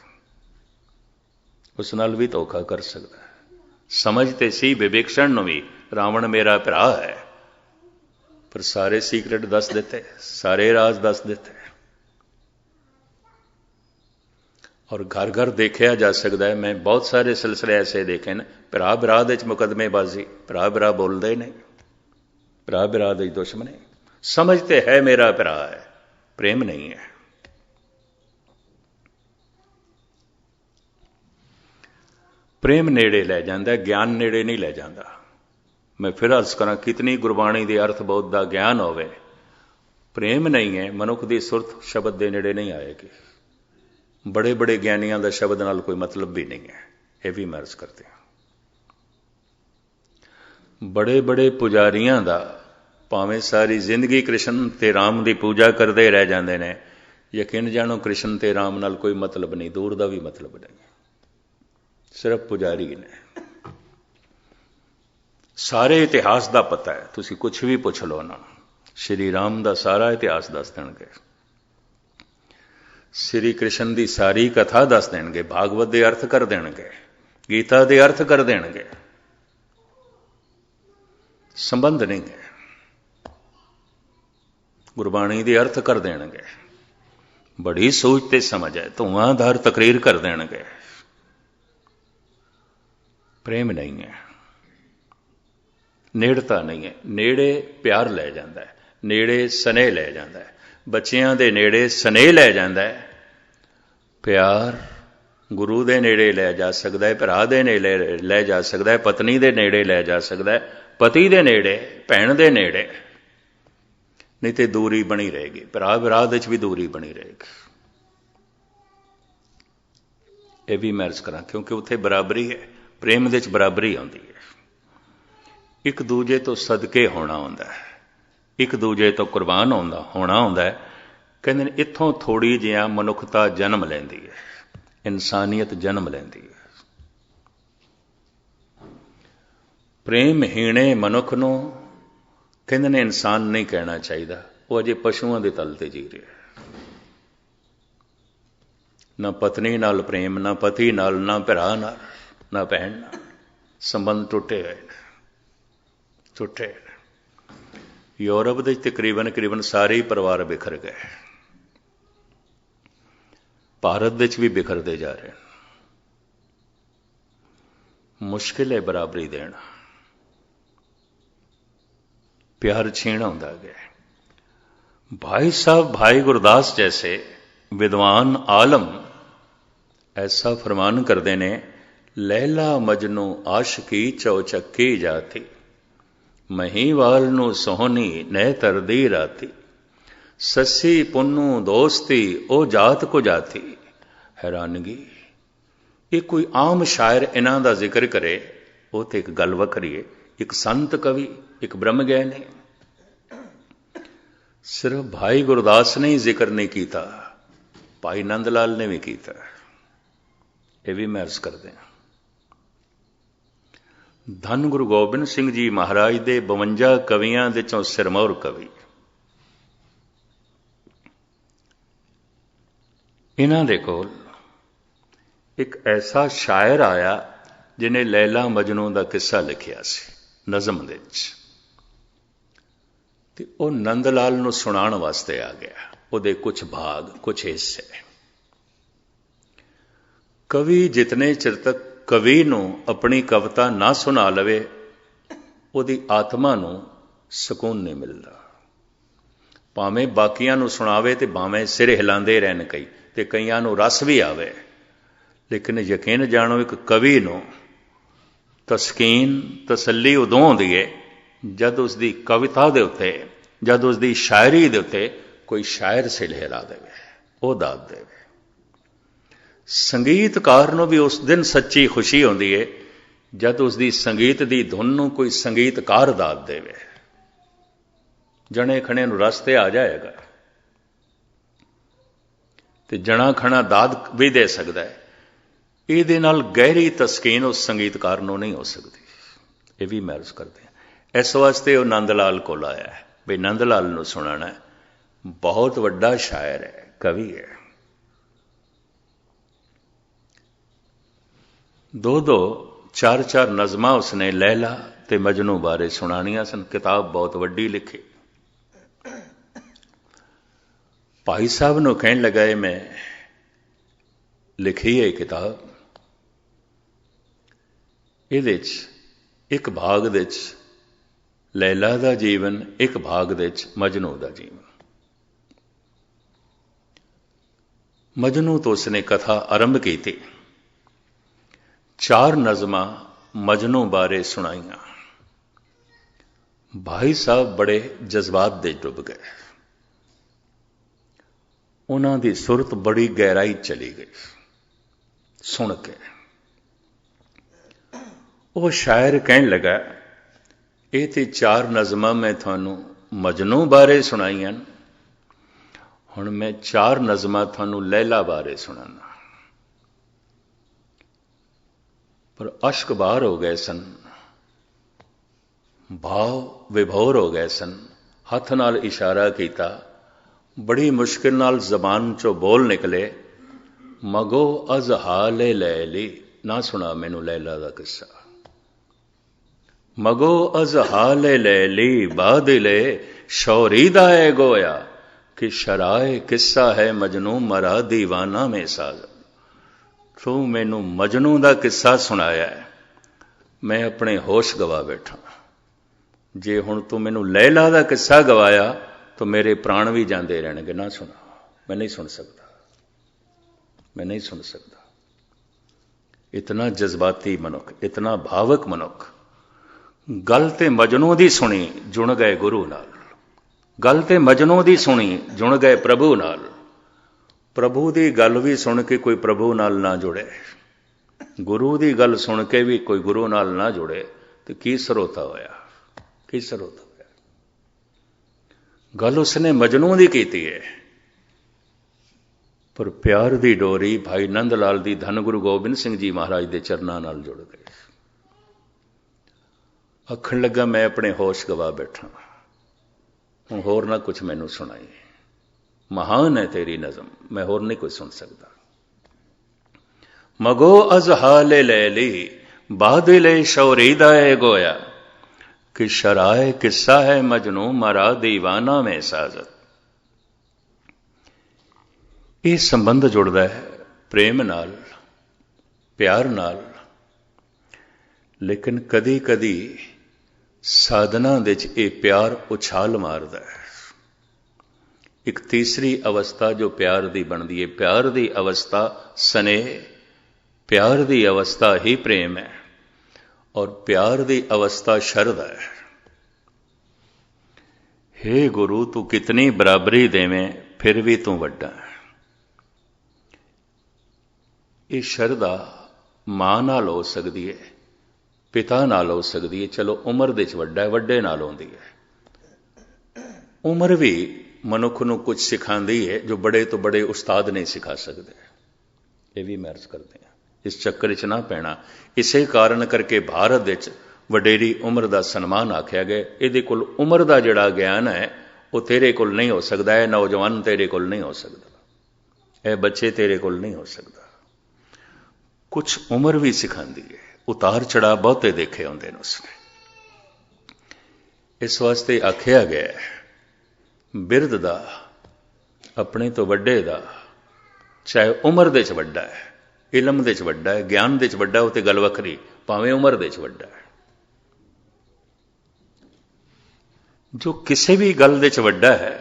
ਉਸ ਨਾਲ ਵੀ ਧੋਖਾ ਕਰ ਸਕਦਾ ਹੈ। ਸਮਝ ਤੇ ਸੀ ਵਿਵੇਕਸ਼ਣ ਨੂੰ ਵੀ ਰਾਵਣ ਮੇਰਾ ਭਰਾ ਹੈ, ਪਰ ਸਾਰੇ ਸੀਕ੍ਰੇਟ ਦੱਸ ਦਿੱਤੇ, ਸਾਰੇ ਰਾਜ਼ ਦੱਸ ਦਿੱਤੇ। ਔਰ ਘਰ ਘਰ ਦੇਖਿਆ ਜਾ ਸਕਦਾ ਹੈ। ਮੈਂ ਬਹੁਤ ਸਾਰੇ ਸਿਲਸਿਲੇ ਐਸੇ ਦੇਖੇ ਨੇ, ਭਰਾ ਭਰਾ ਦੇ ਚ ਮੁਕਦਮੇਬਾਜ਼ੀ, ਭਰਾ ਭਰਾ ਬੋਲਦੇ ਨਹੀਂ, ਭਰਾ ਭਰਾ ਦੇ ਦੁਸ਼ਮਣੀ। ਸਮਝ ਤੇ ਹੈ ਮੇਰਾ ਭਰਾ ਹੈ, ਪ੍ਰੇਮ ਨਹੀਂ ਹੈ। ਪ੍ਰੇਮ ਨੇੜੇ ਲੈ ਜਾਂਦਾ, ਗਿਆਨ ਨੇੜੇ ਨਹੀਂ ਲੈ ਜਾਂਦਾ। ਮੈਂ ਫਿਰ ਅਰਜ਼ ਕਰਾਂ, ਕਿਤਨੀ ਗੁਰਬਾਣੀ ਦੇ ਅਰਥ ਬੋਧ ਦਾ ਗਿਆਨ ਹੋਵੇ, ਪ੍ਰੇਮ ਨਹੀਂ ਹੈ, ਮਨੁੱਖ ਦੀ ਸੁਰਤ ਸ਼ਬਦ ਦੇ ਨੇੜੇ ਨਹੀਂ ਆਏਗੀ। ਬੜੇ ਬੜੇ ਗਿਆਨੀਆਂ ਦਾ ਸ਼ਬਦ ਨਾਲ ਕੋਈ ਮਤਲਬ ਵੀ ਨਹੀਂ ਹੈ, ਇਹ ਵੀ ਮੈਂ ਅਰਜ਼ ਕਰਦੇ ਹਾਂ। ਬੜੇ ਬੜੇ ਪੁਜਾਰੀਆਂ ਦਾ ਭਾਵੇਂ ਸਾਰੀ ਜ਼ਿੰਦਗੀ ਕ੍ਰਿਸ਼ਨ ਤੇ ਰਾਮ ਦੀ ਪੂਜਾ ਕਰਦੇ ਰਹਿ ਜਾਂਦੇ ਨੇ, ਯਕੀਨ ਜਾਣੋ ਕ੍ਰਿਸ਼ਨ ਤੇ ਰਾਮ ਨਾਲ ਕੋਈ ਮਤਲਬ ਨਹੀਂ, ਦੂਰ ਦਾ ਵੀ ਮਤਲਬ ਨਹੀਂ, ਸਿਰਫ ਪੁਜਾਰੀ ਨੇ। ਸਾਰੇ ਇਤਿਹਾਸ ਦਾ ਪਤਾ ਹੈ, ਤੁਸੀਂ ਕੁਝ ਵੀ ਪੁੱਛ ਲਓ ਨਾ, ਸ਼੍ਰੀ ਰਾਮ ਦਾ ਸਾਰਾ ਇਤਿਹਾਸ ਦੱਸ ਦੇਣਗੇ, ਸ਼੍ਰੀ ਕ੍ਰਿਸ਼ਨ ਦੀ ਸਾਰੀ ਕਥਾ ਦੱਸ ਦੇਣਗੇ, ਭਾਗਵਤ ਦੇ ਅਰਥ ਕਰ ਦੇਣਗੇ, ਗੀਤਾ ਦੇ ਅਰਥ ਕਰ ਦੇਣਗੇ। ਸੰਬੰਧ ਨਹੀਂ ਹੈ, ਗੁਰਬਾਣੀ ਦੇ ਅਰਥ ਕਰ ਦੇਣਗੇ, ਬੜੀ ਸੋਚ ਤੇ ਸਮਝ ਹੈ, ਧੂਆਂਧਾਰ ਤਕਰੀਰ ਕਰ ਦੇਣਗੇ। ਪ੍ਰੇਮ ਨਹੀਂ ਹੈ, ਨੇੜਤਾ ਨਹੀਂ ਹੈ। ਨੇੜੇ ਪਿਆਰ ਲੈ ਜਾਂਦਾ ਹੈ, ਨੇੜੇ ਸਨੇਹ ਲੈ ਜਾਂਦਾ ਹੈ, ਬੱਚਿਆਂ ਦੇ ਨੇੜੇ ਸਨੇਹ ਲੈ ਜਾਂਦਾ ਹੈ। ਪਿਆਰ ਗੁਰੂ ਦੇ ਨੇੜੇ ਲੈ ਜਾ ਸਕਦਾ ਹੈ, ਭਰਾ ਦੇ ਨੇੜੇ ਲੈ ਜਾ ਸਕਦਾ ਹੈ, ਪਤਨੀ ਦੇ ਨੇੜੇ ਲੈ ਜਾ ਸਕਦਾ ਹੈ, ਪਤੀ ਦੇ ਨੇੜੇ, ਭੈਣ ਦੇ ਨੇੜੇ। ਨਹੀਂ ਤੇ ਦੂਰੀ ਬਣੀ ਰਹੇਗੀ, ਭਰਾ ਭਰਾ ਦੇ ਚ ਵੀ ਦੂਰੀ ਬਣੀ ਰਹੇਗੀ। ਇਹ ਵੀ ਮੈਂ ਅਰਜ਼ ਕਰਾਂ, ਕਿਉਂਕਿ ਉੱਥੇ ਬਰਾਬਰੀ ਹੈ, ਪ੍ਰੇਮ ਦੇ ਚ ਬਰਾਬਰੀ ਆਉਂਦੀ ਹੈ। ਇੱਕ ਦੂਜੇ ਤੋਂ ਸਦਕੇ ਹੋਣਾ ਹੁੰਦਾ ਹੈ, ਇੱਕ ਦੂਜੇ ਤੋਂ ਕੁਰਬਾਨ ਹੋਣਾ ਹੁੰਦਾ ਹੈ। ਕਹਿੰਦੇ ਨੇ ਇੱਥੋਂ ਥੋੜ੍ਹੀ ਜਿਹਾ ਮਨੁੱਖਤਾ ਜਨਮ ਲੈਂਦੀ ਹੈ, ਇਨਸਾਨੀਅਤ ਜਨਮ ਲੈਂਦੀ ਹੈ। ਪ੍ਰੇਮਹੀਣੇ ਮਨੁੱਖ ਨੂੰ ਕਹਿੰਦੇ ਨੇ ਇਨਸਾਨ ਨਹੀਂ ਕਹਿਣਾ ਚਾਹੀਦਾ, ਉਹ ਅਜੇ ਪਸ਼ੂਆਂ ਦੇ ਤਲ ਤੇ ਜੀ ਰਿਹਾ। ਨਾ ਪਤਨੀ ਨਾਲ ਪ੍ਰੇਮ, ਨਾ ਪਤੀ ਨਾਲ, ਨਾ ਭਰਾ ਨਾਲ, ਨਾ ਭੈਣ ਨਾਲ। ਸੰਬੰਧ ਟੁੱਟੇ ਹੋਏ ਨੇ, ਟੁੱਟੇ। ਯੂਰਪ ਦੇ ਤਕਰੀਬਨ ਸਾਰੇ ਹੀ ਪਰਿਵਾਰ ਬਿਖਰ ਗਏ, ਭਾਰਤ ਦੇ ਵਿੱਚ ਵੀ ਬਿਖਰਦੇ ਜਾ ਰਹੇ ਨੇ। ਮੁਸ਼ਕਿਲ ਹੈ ਬਰਾਬਰੀ ਦੇਣਾ, ਪਿਆਰ ਛੀਣ ਹੁੰਦਾ ਗਿਆ। भाई साहब भाई गुरदास जैसे विद्वान आलम ऐसा फरमान करते ने, लैला मजनू आशकी चौचक्की जाती, महीवाल नू सोहनी नै तरदी राती, ससी पुन्नू दोस्ती ओ जात को जाती। हैरानगी, ये कोई आम शायर इन्हां दा जिक्र करे, वो तो एक गल वखरी है। एक संत कवि, एक ब्रह्म ज्ञानी, सिर्फ भाई गुरदास ने ही जिक्र नहीं किया, भाई नंद लाल ने भी किया। यह भी मैं अर्ज करते हैं। धन गुरु गोबिंद सिंह जी महाराज के 52 कवियां दे चों सिरमौर कवि, इन्हां दे कोल एक ऐसा शायर आया जिन्हें लैला मजनू का किस्सा लिखिया सी नज़म दे विच, ते वो नंद लाल नूं सुनाण वास्ते आ गया। उहदे कुछ भाग, कुछ हिस्से। कवि जितने चिर तक कवि नूं अपनी कविता ना सुना लवे, उहदी आत्मा नूं सकून नहीं मिलता। भावें बाकियां नूं सुणावे ते भावें सिर हिलांदे रहन कई, ते कईयां नूं रस भी आवे, लेकिन यकीन जानो एक कवि नूं तस्कीन, तसल्ली उदों आउंदी है जद उसकी कविता के उत्ते, जद उसकी शायरी के उत्ते कोई शायर सिले ला देवे, वो दात देवे। संगीतकार नूं भी उस दिन सच्ची खुशी होंदी है जद उसकी संगीत की धुन नूं कोई संगीतकार दात देवे। जने खणे नूं रस ते आ जाएगा ते जना खना दाद भी दे सकता है। ये नाल गहरी तस्कीन उस संगीतकार नूं नहीं हो सकती। ये भी महसूस करते हैं। इस वास्ते वो नंद लाल कोल आया है भी नंद लाल नूं सुनाना है। बहुत वड्डा शायर है, कवि है। दो दो चार चार नज़मां उसने लैला ते मजनू बारे सुनानियां सन। किताब बहुत वड्डी लिखी। भाई साहब नूं कहण लगा मैं लिखी है किताब, इहदे एक भाग दे लैला दा जीवन, एक भाग दे मजनू दा जीवन। मजनू तो उसने कथा आरंभ की थी। 4 नज़मां मजनू बारे सुनाइयां। भाई साहब बड़े जज्बात दे डुब गए। उन्हां दी सुरत बड़ी गहराई चली गई सुन के। वो शायर कहन लगा ये तो 4 नज़मां मैं थानू मजनू बारे सुनाइयां, हुण मैं 4 नज़मां थानू लैला बारे सुनाना। पर अश्क बाहर हो गए सन, भाव विभोर हो गए सन। हथ नाल इशारा किया, बड़ी मुश्किल नाल जबान चो बोल निकले, मगो अज हाले लैली। ना सुना मैनू लैला दा किस्सा। मगो अज हाले लैली बादिले शौरीदा है गोया, कि शराए किस्सा है मजनू मरा दीवाना में साज। तू मैनू मजनू दा किस्सा सुनाया है, मैं अपने होश गवा बैठा। जे हुण तू मैनू लैला दा किस्सा गवाया तो मेरे प्राण भी जाते रहणगे। ना सुना, मैं नहीं सुन सकता, मैं नहीं सुन सकता। इतना जज्बाती मनुख, इतना भावक मनुख। गल ते मजनू दी सुनी, जुड़ गए गुरु नाल। गल ते मजनू दी सुनी, जुड़ गए प्रभु नाल। प्रभु दी गल भी सुन के कोई प्रभु नाल ना जुड़े, गुरु दी गल सुन के भी कोई गुरु नाल ना जुड़े, तो की सरोता होया, की सरोता होया। गल उसने मजनू दी कीती है, पर प्यार दी डोरी भाई नंद लाल दी धन गुरु गोबिंद सिंह जी महाराज दे चरनां नाल जुड़ गई। आखण लगा मैं अपने होश गवा बैठा, हुण होर ना कुछ मैनू सुनाई। महान है तेरी नज़म, मैं होर नहीं कुछ सुन सकता। मगो अज हाले लैली बादिले शौरीदा है गोया, कि शराए किस्सा है मजनू मरा दीवाना में साजत। ये संबंध जुड़ता है प्रेम नाल, प्यार नाल। लेकिन कदी कदी साधना दे ये प्यार उछाल मारदा है। एक तीसरी अवस्था जो प्यार दी बनती है, प्यार दी अवस्था स्नेह, प्यार दी अवस्था ही प्रेम है, और प्यार दी अवस्था शरधा है। हे गुरु तू कितनी बराबरी देवें फिर भी तू वड्डा है। ये शरधा मां नाल हो सकती है, पिता नाल हो सकती है। चलो उम्र दे वड्डा है, वड्डे नाल होंदी है। उम्र भी मनुख नूं कुछ सिखाती है जो बड़े तो बड़े उस्ताद नहीं सिखा सकते। ये भी महर्ज करते हैं, इस चक्कर च ना पैना। इसे कारण करके भारत विच वडेरी उम्र का सन्मान आख्या गया। ये कोल उम्र का जिहड़ा ज्ञान है वो तेरे कोल नहीं हो सकता है। नौजवान तेरे कोल नहीं हो सकता, यह बच्चे तेरे कोल नहीं हो सकता। कुछ उम्र भी सिखाती है, उतार चढ़ा बहुते देखे होंगे उसने। इस वास्ते आख्या गया बिरद दा अपने तो वड्डे दा, चाहे उम्र दे वड्डा है, इलम दे वड्डा है, ज्ञान दे वड्डा, वो तो गल वखरी, भावें उम्र दे वड्डा है। जो किसी भी गल दे वड्डा है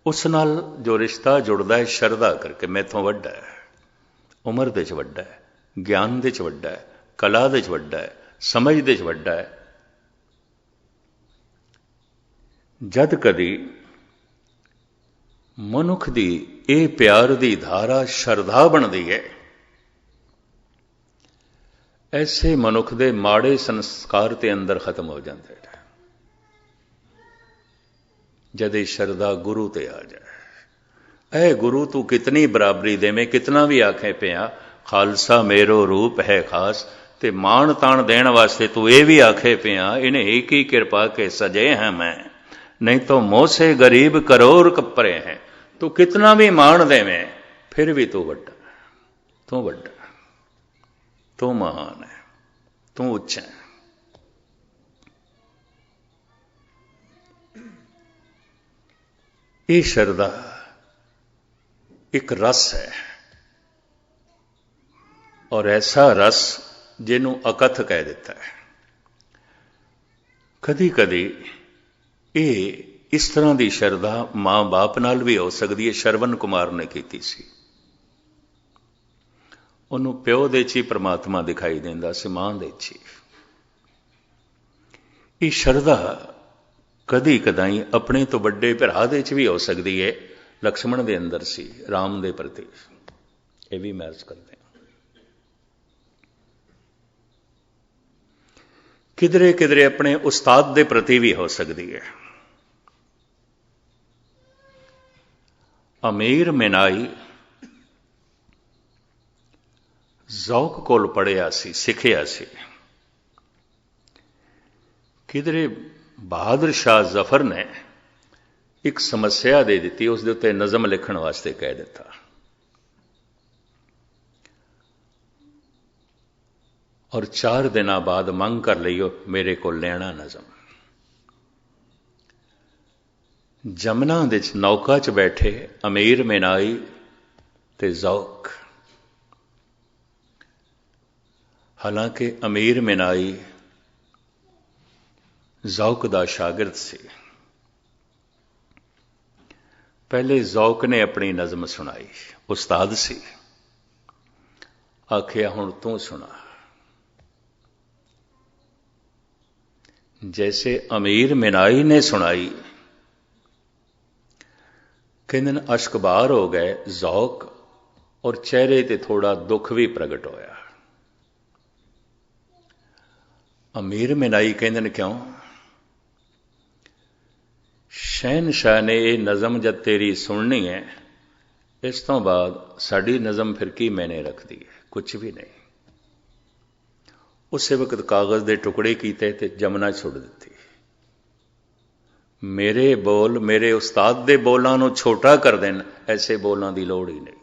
उस नाल जो रिश्ता जुड़ता है शरधा करके, मैथों वड्डा है, उम्र दे वड्डा है, ज्ञान दे वड्डा है, कला दे वड्डा है, समझ दे वड्डा है। ਜਦ ਕਦੀ ਮਨੁੱਖ ਦੀ ਇਹ ਪਿਆਰ ਦੀ ਧਾਰਾ ਸ਼ਰਧਾ ਬਣਦੀ ਹੈ, ਐਸੇ ਮਨੁੱਖ ਦੇ ਮਾੜੇ ਸੰਸਕਾਰ ਤੇ ਅੰਦਰ ਖਤਮ ਹੋ ਜਾਂਦੇ ਨੇ। ਜਦ ਇਹ ਸ਼ਰਧਾ ਗੁਰੂ ਤੇ ਆ ਜਾਏ, ਐ ਗੁਰੂ ਤੂੰ ਕਿਤਨੀ ਬਰਾਬਰੀ ਦੇਵੇਂ, ਕਿਤਨਾ ਵੀ ਆਖੇ ਪਿਆ ਖਾਲਸਾ ਮੇਰੋ ਰੂਪ ਹੈ ਖਾਸ, ਤੇ ਮਾਣ ਤਾਣ ਦੇਣ ਵਾਸਤੇ ਤੂੰ ਇਹ ਵੀ ਆਖੇ ਪਿਆ ਇਹਨੇ ਇੱਕ ਹੀ ਕਿਰਪਾ ਕੇ ਸਜੇ ਹੈ ਮੈਂ, नहीं तो मोह से गरीब करोड़ कपरे हैं। तू कितना भी मान देवे फिर भी तू वड्डा, तू वड्डा, तू महान है, तू उच्च है। ये शरदा एक रस है, और ऐसा रस जिन्हों अकथ कह देता है। कदी कदी ਇਹ ਇਸ ਤਰ੍ਹਾਂ ਦੀ ਸ਼ਰਧਾ ਮਾਂ ਬਾਪ ਨਾਲ ਵੀ ਹੋ ਸਕਦੀ ਹੈ। ਸ਼ਰਵਨ ਕੁਮਾਰ ਨੇ ਕੀਤੀ ਸੀ, ਉਹਨੂੰ ਪਿਓ ਦੇ 'ਚ ਹੀ ਪ੍ਰਮਾਤਮਾ ਦਿਖਾਈ ਦਿੰਦਾ ਸੀ, ਮਾਂ ਦੇ 'ਚ ਹੀ। ਇਹ ਸ਼ਰਧਾ ਕਦੀ ਕਦਾਈ ਆਪਣੇ ਤੋਂ ਵੱਡੇ ਭਰਾ ਦੇ 'ਚ ਵੀ ਹੋ ਸਕਦੀ ਹੈ। ਲਕਸ਼ਮਣ ਦੇ ਅੰਦਰ ਸੀ, ਰਾਮ ਦੇ ਪ੍ਰਤੀ। ਇਹ ਵੀ ਮੈਚ ਕਰਦੇ ਹਾਂ। ਕਿਧਰੇ ਕਿਧਰੇ ਆਪਣੇ ਉਸਤਾਦ ਦੇ ਪ੍ਰਤੀ ਵੀ ਹੋ ਸਕਦੀ ਹੈ। ਅਮੀਰ ਮਿਨਾਈ ਜ਼ੌਕ ਕੋਲ ਪੜ੍ਹਿਆ ਸੀ, ਸਿੱਖਿਆ ਸੀ। ਕਿਧਰੇ ਬਹਾਦਰ ਸ਼ਾਹ ਜ਼ਫਰ ਨੇ ਇੱਕ ਸਮੱਸਿਆ ਦੇ ਦਿੱਤੀ, ਉਸ ਦੇ ਉੱਤੇ ਨਜ਼ਮ ਲਿਖਣ ਵਾਸਤੇ ਕਹਿ ਦਿੱਤਾ। ਔਰ 4 ਦਿਨਾਂ ਬਾਅਦ ਮੰਗ ਕਰ ਲਈਓ ਮੇਰੇ ਕੋਲ ਲੈਣਾ ਨਜ਼ਮ। ਜਮਨਾ ਦੇ ਨੌਕਾ 'ਚ ਬੈਠੇ ਅਮੀਰ ਮਿਨਾਈ ਤੇ ਜ਼ੌਕ। ਹਾਲਾਂਕਿ ਅਮੀਰ ਮਿਨਾਈ ਜ਼ੌਕ ਦਾ ਸ਼ਾਗਿਰਦ ਸੀ। ਪਹਿਲੇ ਜ਼ੌਕ ਨੇ ਆਪਣੀ ਨਜ਼ਮ ਸੁਣਾਈ, ਉਸਤਾਦ ਸੀ। ਆਖਿਆ ਹੁਣ ਤੂੰ ਸੁਣਾ। जैसे अमीर मिनाई ने सुनाई, कहते न अश्कबार हो गए जौक, और चेहरे ते थोड़ा दुख भी प्रगट होया। अमीर मिनाई कहते न क्यों? शहनशाह ने ये नज़म जब तेरी सुननी है, इस तो बाद साड़ी नज़म फिर की मैंने रख दी है, कुछ भी नहीं। उस वक्त कागज के टुकड़े किए ते जमुना छुड़ दी। मेरे बोल मेरे उस्ताद दे बोलों को छोटा कर देन, ऐसे बोलों की लोड़ ही नहीं।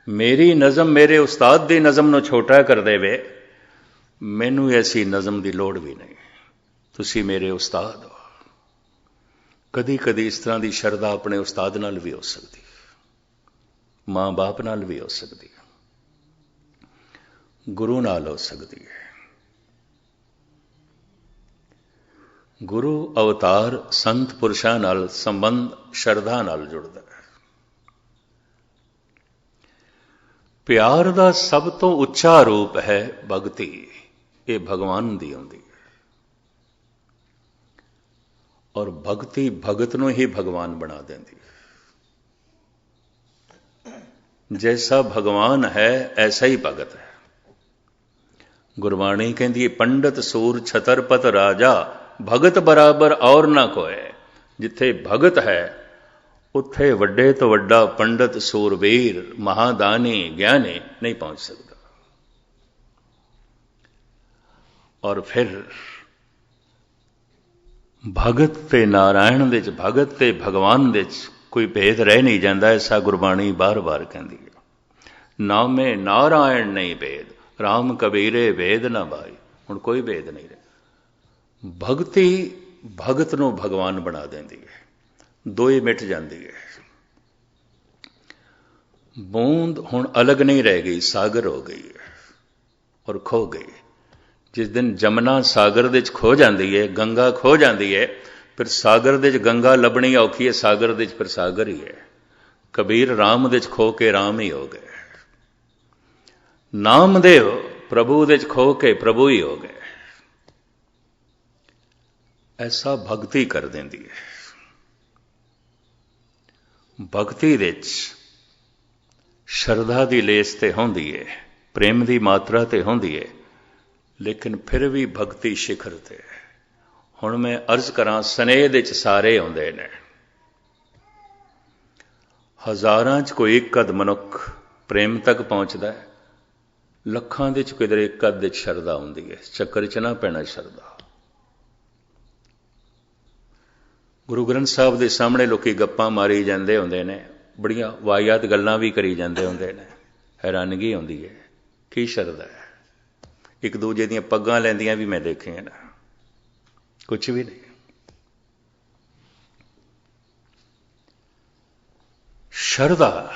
मेरी नज़म मेरे उस्ताद की नज़म को छोटा कर देवे, मैनू ऐसी नज़म की लोड़ भी नहीं। तुसी मेरे उस्ताद हो। कदी कदी इस तरह की शरधा अपने उस्ताद नाल भी हो सकती, माँ बाप नाल भी हो सकती, गुरु नाल हो सकती है। गुरु अवतार संत पुरुषां नाल संबंध शरधा नाल जुड़दा है। प्यार दा सब तो उच्चा रूप है भगती, ये भगवान दी आउंदी है। और भगती भगत नूं ही भगवान बना देंदी है। जैसा भगवान है ऐसा ही भगत है। गुरबाणी कहती है पंडित सूर छतरपत राजा, भगत बराबर और ना कोय। जिथे भगत है उत्थे वड्डे तो वड्डा पंडित सूरवीर महादानी ज्ञानी नहीं पहुंच सकता। और फिर भगत ते नारायण दे च, भगत ते भगवान दे च कोई भेद रह नहीं जाता। ऐसा गुरबाणी बार बार कहती है। नामे नारायण नहीं भेद, राम कबीरे भेद ना भाई। हुण कोई भेद नहीं रहा। भगती भगत नूं भगवान बना देंदी है, दोए मिट जाती है। बूंद हुण अलग नहीं रह गई, सागर हो गई है और खो गई। जिस दिन जमुना सागर दे च खो जाती है, गंगा खो जाती है, फिर सागर दे च गंगा लभनी औखी है, सागर दे च फिर सागर ही है। कबीर राम दे च खो के राम ही हो गए। नामदेव प्रभु दे च खो के प्रभु ही हो गए। ਐਸਾ ਭਗਤੀ ਕਰ ਦਿੰਦੀ ਹੈ। ਭਗਤੀ ਵਿੱਚ ਸ਼ਰਧਾ ਦੀ ਲੇਸ ਤੇ ਹੁੰਦੀ ਹੈ, ਪ੍ਰੇਮ ਦੀ ਮਾਤਰਾ ਤੇ ਹੁੰਦੀ ਹੈ, ਲੇਕਿਨ ਫਿਰ ਵੀ ਭਗਤੀ ਸਿਖਰ ਤੇ। ਹੁਣ ਮੈਂ ਅਰਜ਼ ਕਰਾਂ, ਸਨੇਹ ਵਿੱਚ ਸਾਰੇ ਆਉਂਦੇ ਨੇ, ਹਜ਼ਾਰਾਂ 'ਚ ਕੋਈ ਇੱਕ ਅੱਧ ਮਨੁੱਖ ਪ੍ਰੇਮ ਤੱਕ ਪਹੁੰਚਦਾ ਹੈ, ਲੱਖਾਂ ਦੇ 'ਚ ਕਿਧਰੇ ਇੱਕ ਅੱਧ ਵਿੱਚ ਸ਼ਰਧਾ ਹੁੰਦੀ ਹੈ। ਚੱਕਰ 'ਚ ਨਾ ਪੈਣਾ ਸ਼ਰਧਾ। ਗੁਰੂ ਗ੍ਰੰਥ ਸਾਹਿਬ ਦੇ ਸਾਹਮਣੇ ਲੋਕੀ ਗੱਪਾਂ ਮਾਰੀ ਜਾਂਦੇ ਹੁੰਦੇ ਨੇ, ਬੜੀਆਂ ਵਾਹਿਯਾਤ ਗੱਲਾਂ ਵੀ ਕਰੀ ਜਾਂਦੇ ਹੁੰਦੇ ਨੇ, ਹੈਰਾਨਗੀ ਆਉਂਦੀ ਹੈ ਕੀ ਸ਼ਰਧਾ ਹੈ। ਇੱਕ ਦੂਜੇ ਦੀਆਂ ਪੱਗਾਂ ਲੈਂਦੀਆਂ ਵੀ ਮੈਂ ਦੇਖੀਆਂ ਨਾ, ਕੁਛ ਵੀ ਨਹੀਂ। ਸ਼ਰਧਾ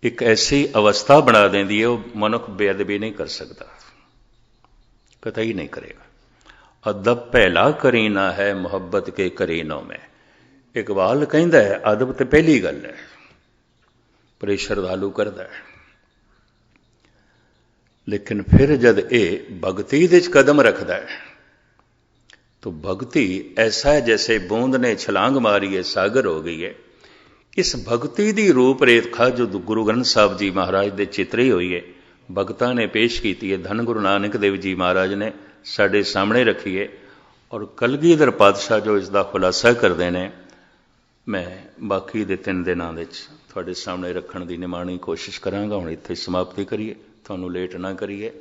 ਇੱਕ ਐਸੀ ਅਵਸਥਾ ਬਣਾ ਦਿੰਦੀ ਹੈ, ਉਹ ਮਨੁੱਖ ਬੇਅਦਬੀ ਨਹੀਂ ਕਰ ਸਕਦਾ, ਕਤਈ ਨਹੀਂ ਕਰੇਗਾ। ਅਦਬ ਪਹਿਲਾ ਕਰੀਨਾ ਹੈ, ਮੁਹੱਬਤ ਕੇ ਕਰੀਨੋਂ ਮੈਂ। ਇਕਬਾਲ ਕਹਿੰਦਾ ਹੈ ਅਦਬ ਤੇ ਪਹਿਲੀ ਗੱਲ ਹੈ, ਪਰ ਇਹ ਸ਼ਰਧਾਲੂ ਕਰਦਾ ਹੈ। ਲੇਕਿਨ ਫਿਰ ਜਦ ਇਹ ਭਗਤੀ ਦੇ ਵਿੱਚ ਕਦਮ ਰੱਖਦਾ ਹੈ तो भक्ति ऐसा है जैसे बूंद ने छलांग मारी है, सागर हो गई है। इस भक्ति की रूप रेखा जो गुरु ग्रंथ साहब जी महाराज दे चितरी हुई है, भगतां ने पेश की है, धन गुरु नानक देव जी महाराज ने साडे सामने रखी है, और कलगीधर पातशाह जो इसका खुलासा करते हैं, मैं बाकी दे 3 दिनों तुहाडे सामने रखण की निमाणी कोशिश करांगा। हुण इत्थे समाप्ति करिए, तुहानूं लेट ना करिए।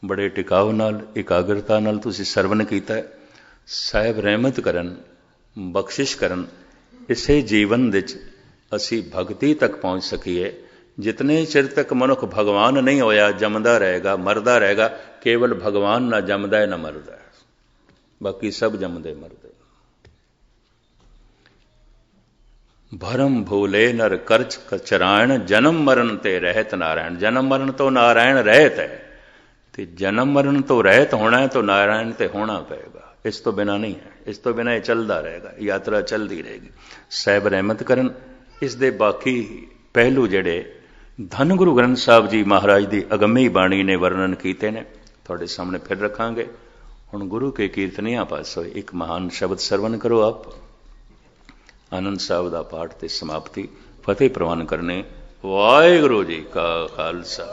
बड़े टिकाव नाल एकाग्रता नाल तुसीं सरवण कीता है। साहिब रहमत करन, बख्शिश करन, इसे जीवन विच असी भगती तक पहुँच सकीए। जितने चिर तक मनुख भगवान नहीं होया, जमदा रहेगा, मरदा रहेगा। केवल भगवान ना जमदा है ना मरदा है, बाकी सब जमदे मरदे। भरम भूले नर करच कचरायण, जन्म मरण ते रहत नारायण। जन्म मरण तो नारायण रहत है, ते जन्म मरण तो रहत होना है, तो नारायण ते होना पएगा। इस तो बिना नहीं है, इस तो बिना ये चलता रहेगा, यात्रा चलती रहेगी। साहिब रहमत करन। इस दे बाकी पहलू जेड़े धन गुरु ग्रंथ साहब जी महाराज की अगमी बाणी ने वर्णन किए ने, थोड़े सामने फिर रखांगे। हुण गुरु के कीर्तनियां पासों एक महान शब्द सरवण करो आप। आनंद साहब का पाठ ते समाप्ति फतेह प्रवान करने। वाहिगुरू जी का खालसा।